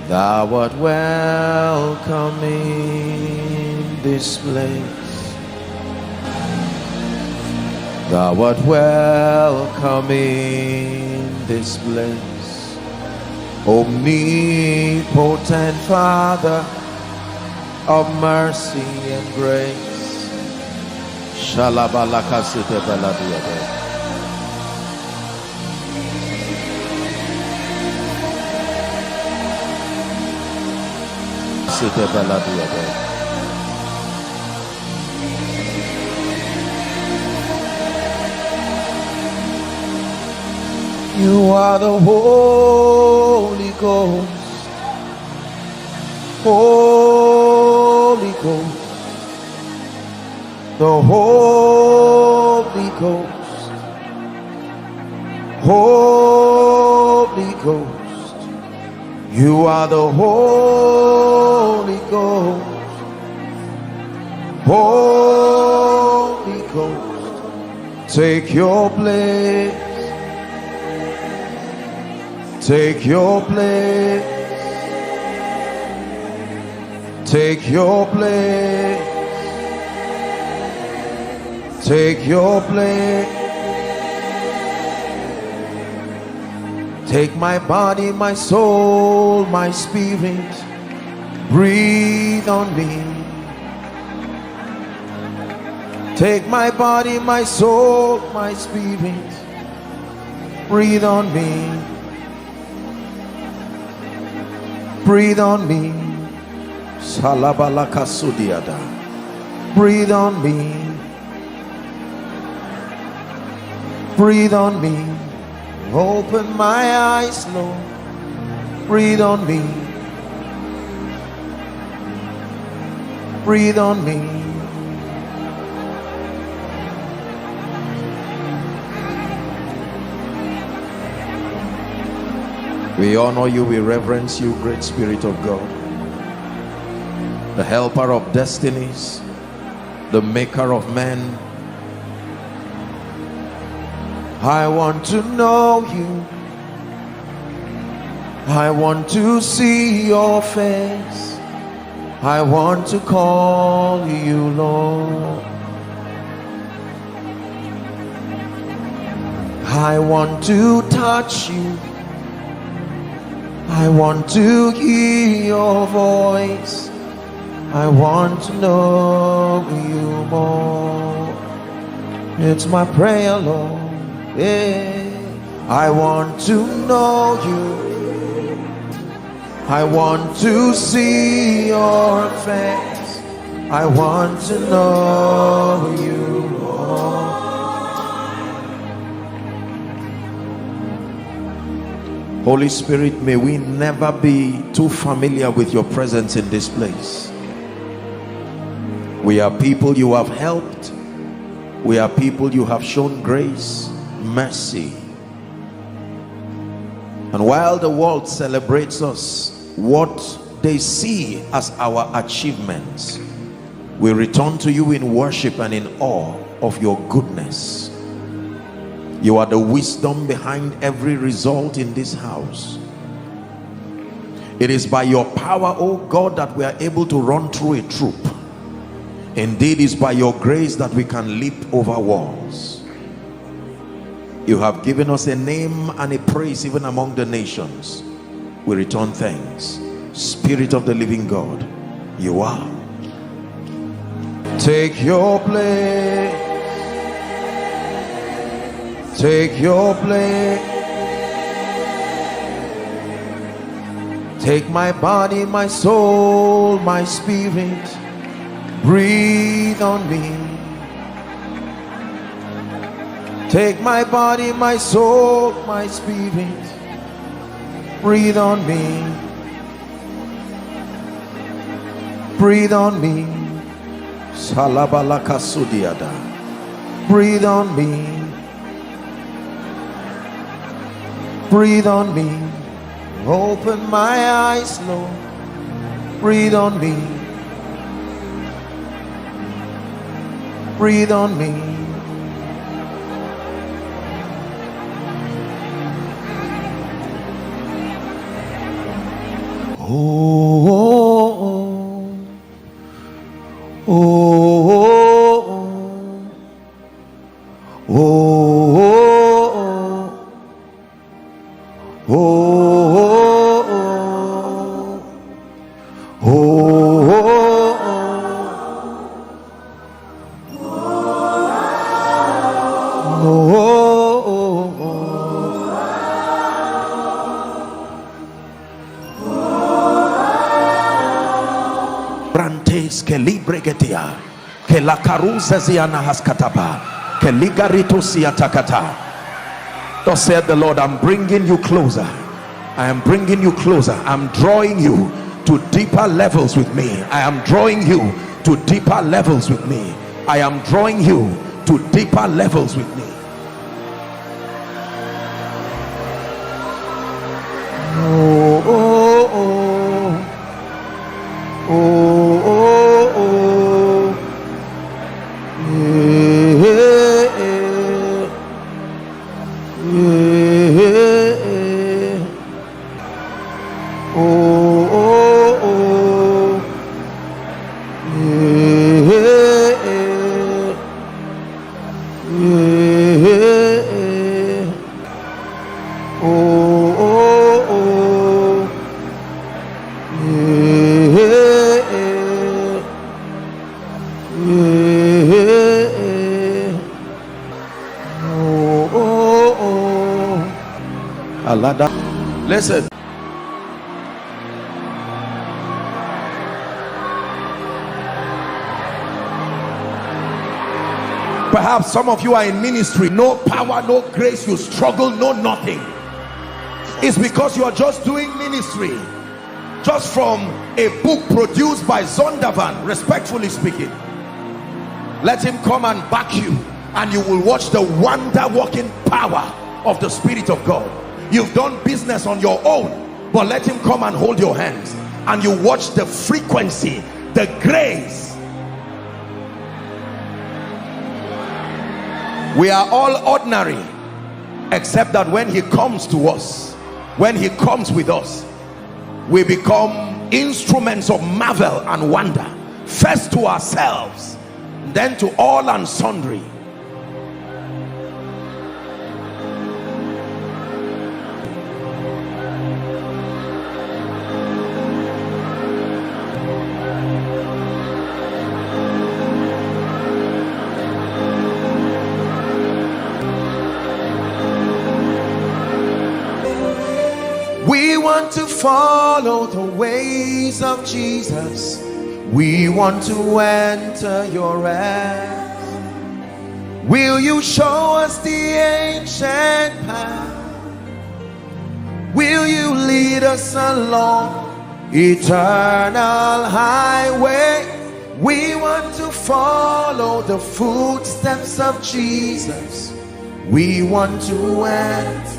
thou art welcome in this place. Thou art welcome in this place. Omnipotent Father of mercy and grace. Shalabalakasite baladiade. You are the Holy Ghost, Holy Ghost, the Holy Ghost, Holy Ghost. You are the Holy Ghost, Holy Ghost. Take your place, take your place, take your place, take your place. Take my body, my soul, my spirit. Breathe on me. Take my body, my soul, my spirit. Breathe on me. Breathe on me. Salabalaka sudiada. Breathe on me. Breathe on me. Open my eyes, Lord. Breathe on me. Breathe on me. We honor you, we reverence you, great Spirit of God, the helper of destinies, the maker of men. I want to know you. I want to see your face. I want to call you Lord. I want to touch you. I want to hear your voice. I want to know you more. It's my prayer, Lord. I want to know you. I want to see your face. I want to know you more. Holy Spirit, may we never be too familiar with your presence in this place. We are people you have helped. We are people you have shown grace, mercy. And while the world celebrates us, what they see as our achievements, we return to you in worship and in awe of your goodness. You are the wisdom behind every result in this house. It is by your power, oh God, that we are able to run through a troop. Indeed, it's by your grace that we can leap over walls. You have given us a name and a praise even among the nations. We return thanks. Spirit of the living God, you are. Take your place. Take your place. Take my body, my soul, my spirit. Breathe on me. Take my body, my soul, my spirit. Breathe on me. Breathe on me. Salabalaka sudiada. Breathe on me. Breathe on me. Open my eyes, Lord. Breathe on me. Breathe on me. Oh, oh, oh, oh, oh, Brantes que libregetia que la caruza ziana haskataba que ligarito siatakata. Thus said the Lord, I'm bringing you closer. I am bringing you closer. I'm drawing you to deeper levels with me. I am drawing you to deeper levels with me. I am drawing you to deeper levels with me. Oh, oh, oh, oh, oh, oh. Yeah, yeah, yeah. Oh, oh, oh. Yeah, yeah, yeah. Oh, oh, oh. Yeah, yeah. Oh, oh, oh. Alada. Listen. Perhaps some of you are in ministry, no power, no grace, you struggle, no nothing. It's because you are just doing ministry just from a book produced by Zondervan, respectfully speaking. Let him come and back you, and you will watch the wonder working power of the Spirit of God. You've done business on your own, but let him come and hold your hands, and you watch the frequency, the grace. We are all ordinary, except that when he comes to us, when he comes with us, we become instruments of marvel and wonder, first to ourselves, then to all and sundry. We want to follow the ways of Jesus. We want to enter your rest. Will you show us the ancient path? Will you lead us along eternal highway? We want to follow the footsteps of Jesus. We want to enter.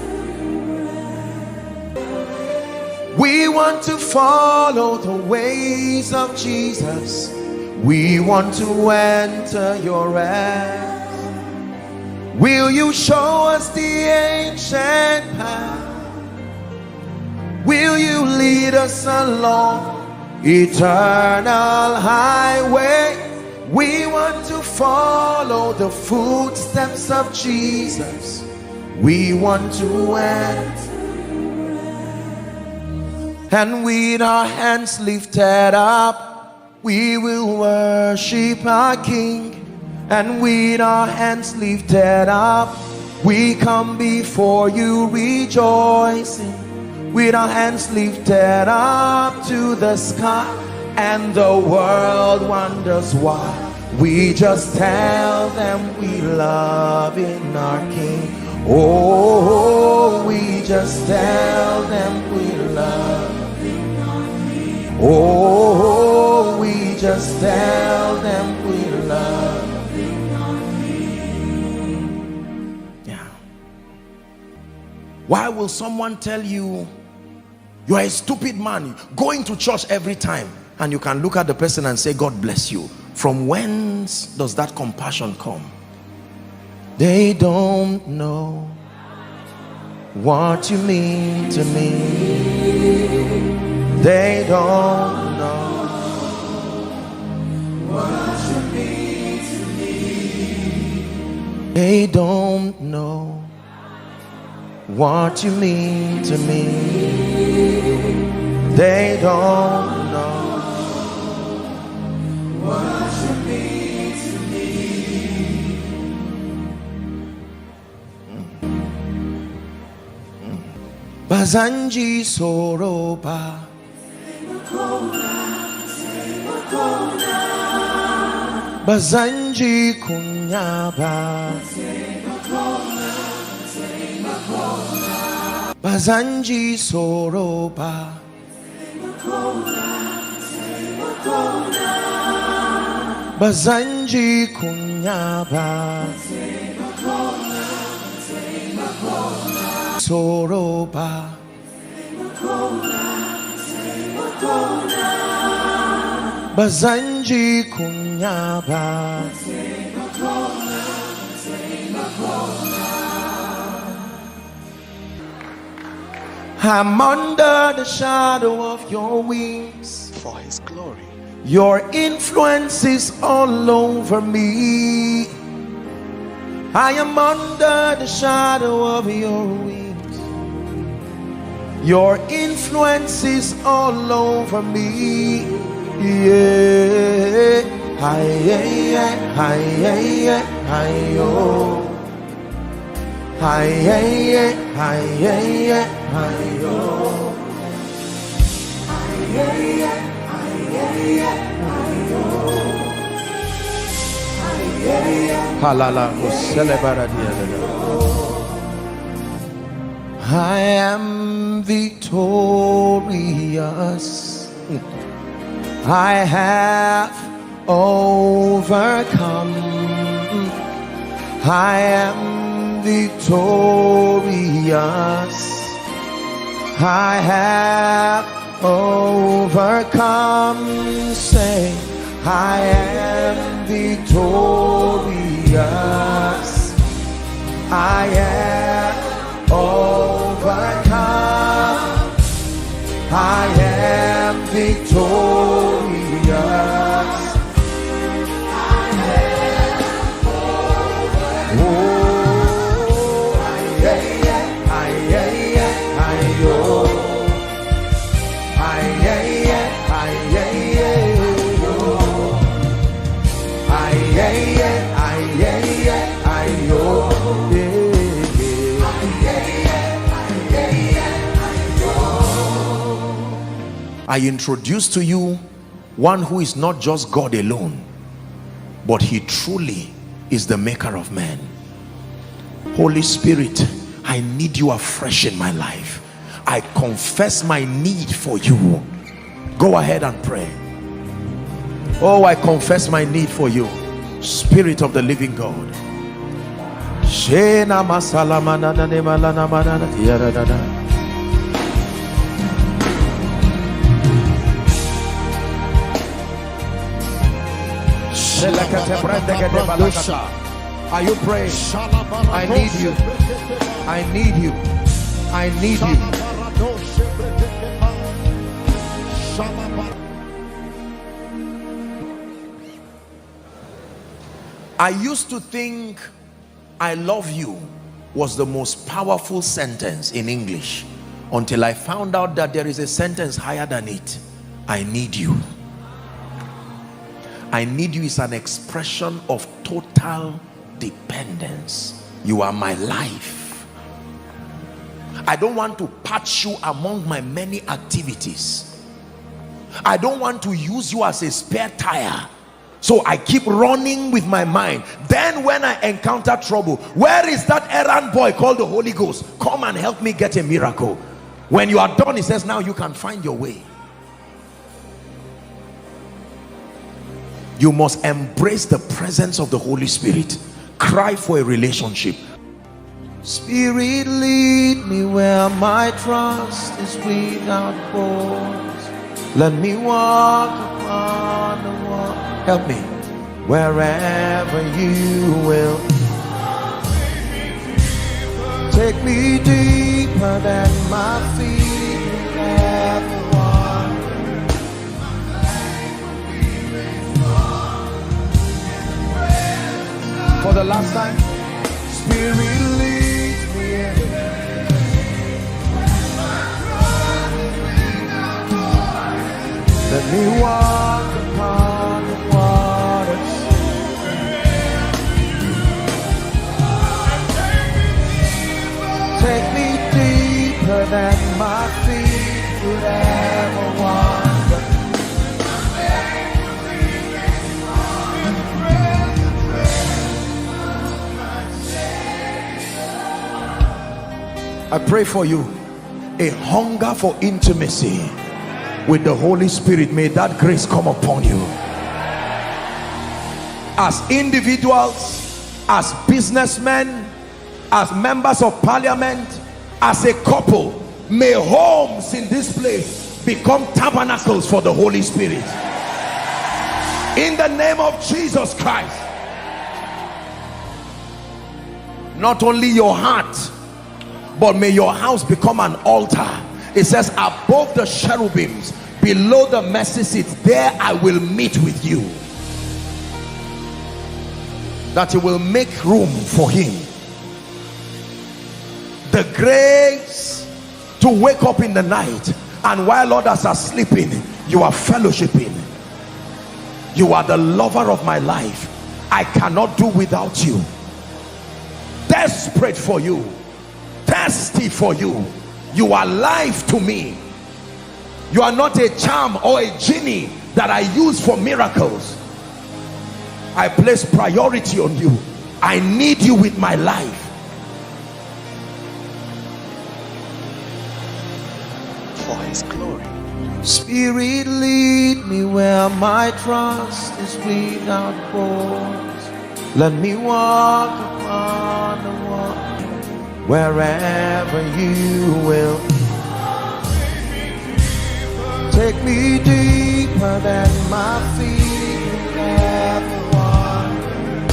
We want to follow the ways of Jesus. We want to enter your rest. Will you show us the ancient path? Will you lead us along eternal highway? We want to follow the footsteps of Jesus. We want to enter. And with our hands lifted up, we will worship our King. And with our hands lifted up, We come before you rejoicing, with our hands lifted up to the sky, and the world wonders why. We just tell them we love in our King. Oh, we just tell them we love in our King. Oh, we just tell them we love in our King. Yeah. Why will someone tell you you are a stupid man going to church every time, and you can look at the person and say, God bless you? From whence does that compassion come? They don't know what you mean to me. They don't know what you mean to me. They don't know what you mean to me. They don't know what you mean to me. Bazanji Soroba, Bazanji Kunyaba, Bazanji Soroba, Bazanji Kunyaba, Soroba, Bazanji Kunyaba. I'm under the shadow of your wings, for his glory. your influence is all over me. I am under the shadow of your wings, your influence is all over me. Yeah, hi, yeah, hi, yeah, hi, yo. Hi, yeah, hi, yeah, hi, yo. Hi, yeah, hi, yeah, hi, yo. Hi, yeah, halala, I am victorious. I have overcome. I am victorious. I have overcome. Say, I am victorious. I am overcome. I am victorious. I introduce to you one who is not just God alone, but he truly is the maker of man. Holy Spirit, I need you afresh in my life. I confess my need for you. Go ahead and pray. Oh, I confess my need for you, Spirit of the living God. Are you praying? I need you. I need you. I need you. I used to think I love you was the most powerful sentence in English, until I found out that there is a sentence higher than it. I need you. I need you is an expression of total dependence You are my life. I don't want to patch you among my many activities. I don't want to use you as a spare tire, so I keep running with my mind. Then when I encounter trouble, where is that errand boy called the Holy Ghost? Come and help me get a miracle. When you are done, he says, now you can find your way. You must embrace the presence of the Holy Spirit. Cry for a relationship. Spirit, lead me where my trust is without borders. Let me walk upon the water. Help me. Wherever you will. Take me deeper than my feet will ever wander. For the last time. Spirit, lead. Let me walk upon the waters. Take me deeper than my feet would ever wander. I pray for you a hunger for intimacy with the Holy Spirit. May that grace come upon you. As individuals, as businessmen, as members of parliament, as a couple, may homes in this place become tabernacles for the Holy Spirit. In the name of Jesus Christ. Not only your heart, but may your house become an altar. It says, above the cherubims, below the mercy seat, there I will meet with you. That you will make room for him. The grace to wake up in the night, and while others are sleeping, you are fellowshipping. You are the lover of my life. I cannot do without you. Desperate for you. Thirsty for you. You are life to me. You are not a charm or a genie that I use for miracles. I place priority on you. I need you with my life. For his glory. Spirit, lead me where my trust is without borders. Let me walk upon the water. Wherever you will. Take me deeper than my feet will ever wander.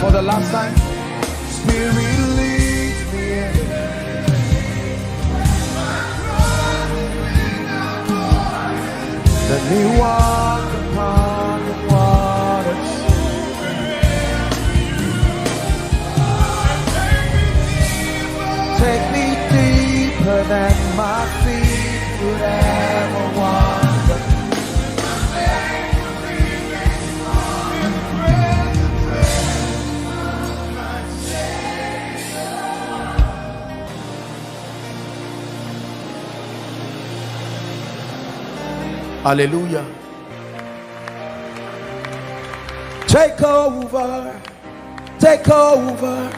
For the last time. Spirit, lead me. Let me walk upon the waters. Take me deeper than my feet would ever wander. Hallelujah. Take over. Take over.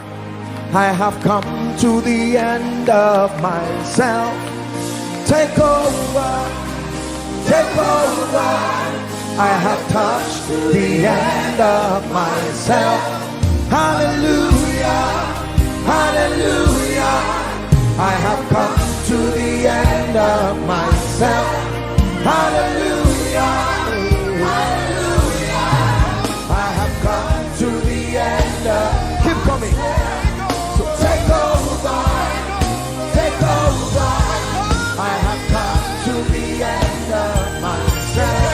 I have come to the end of myself. Take over, take over. I have touched the end of myself. Hallelujah, hallelujah. I have come to the end of myself. Hallelujah, hallelujah. I have come to the end of. Keep coming. Take over, take over. I have come to the end of myself.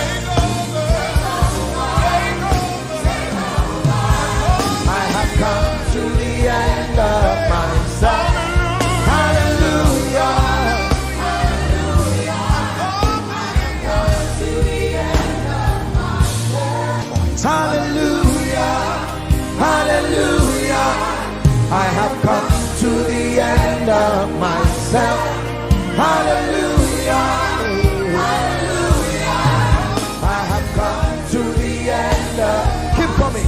I have come to the end of myself. Hallelujah, hallelujah. Hallelujah, hallelujah. I have come to the end of myself. Hallelujah, hallelujah. I have come to the end of. Keep coming.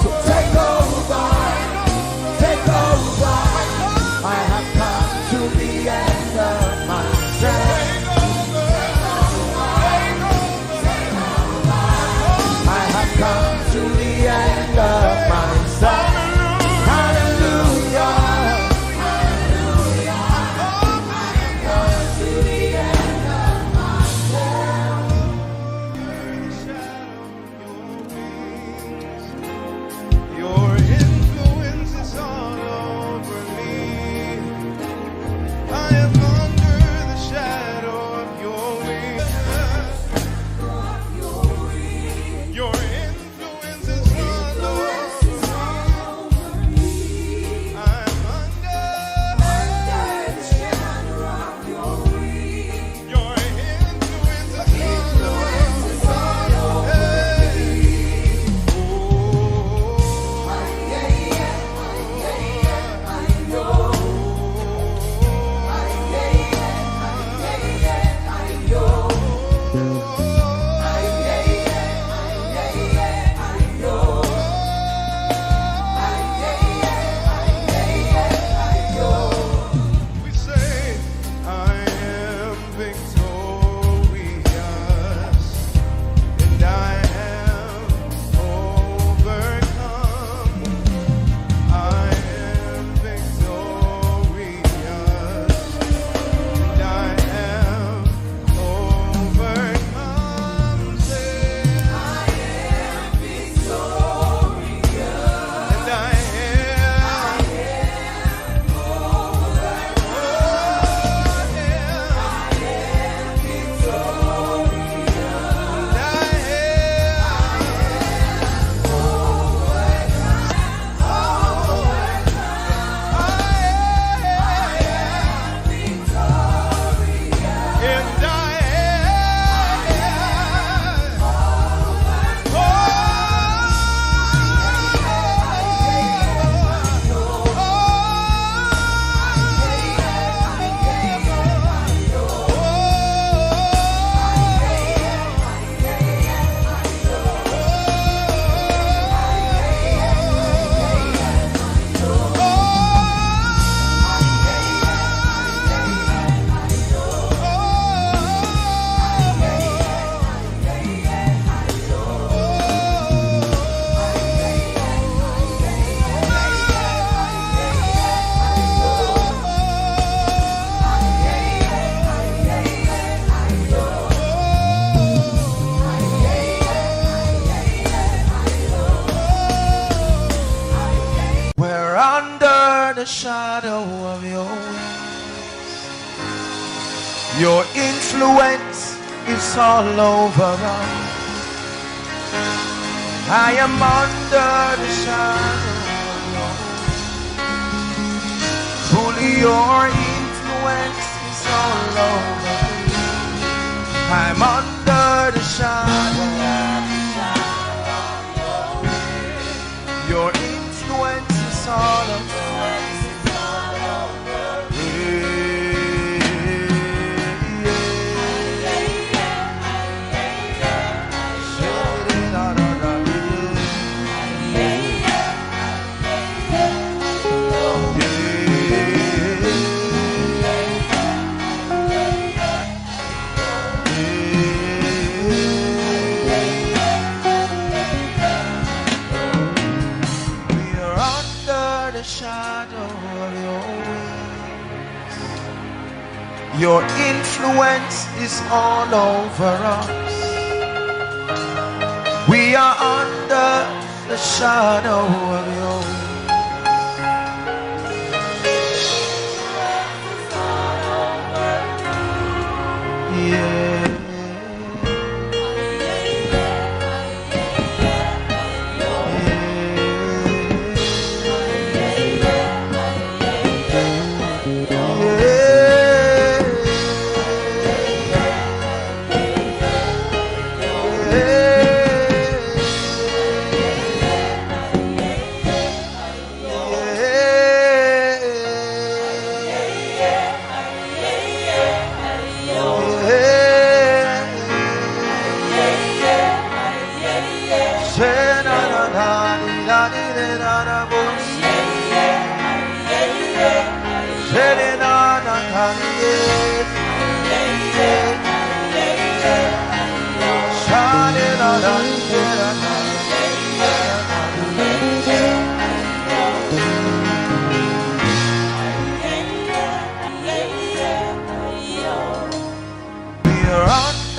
So take over, take over. I have come to the end of myself. I have come to the end of myself. Hallelujah, hallelujah. I have come to the end of myself. Your influence is all over me. I am under the shadow of your wings. Your influence is all over me. I'm under the shadow of your wings. Your influence is all over me. We say, I am victorious, and I am overcome. I am victorious, and I am overcome. Say, I am victorious, and I am We're under the shadow of your wings. Your influence is all over us. I am under the shadow of your wings. Truly your influence is all over me. I'm under the shadow of your influence is all over me. Your influence is all over us. We are under the shadow of your wings. Yeah.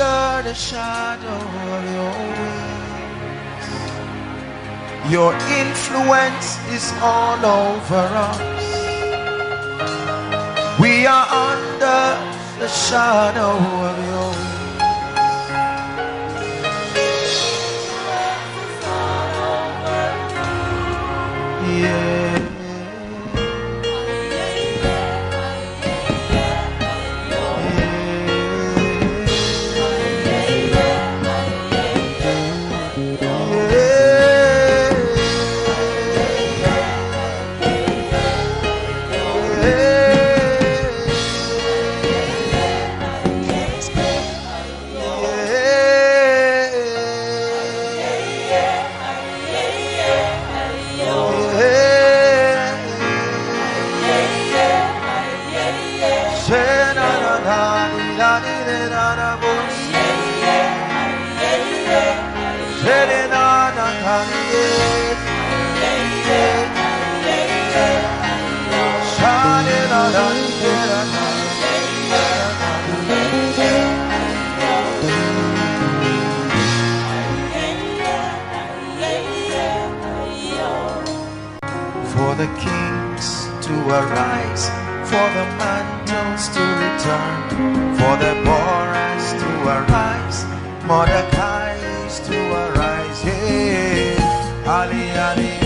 Under the shadow of your wings, your influence is all over us. We are under the shadow of your wings. Yeah. For the kings to arise, for the mantles to return, for the Boras to arise, Mordecai's to arise. Yeah, Ali, Ali.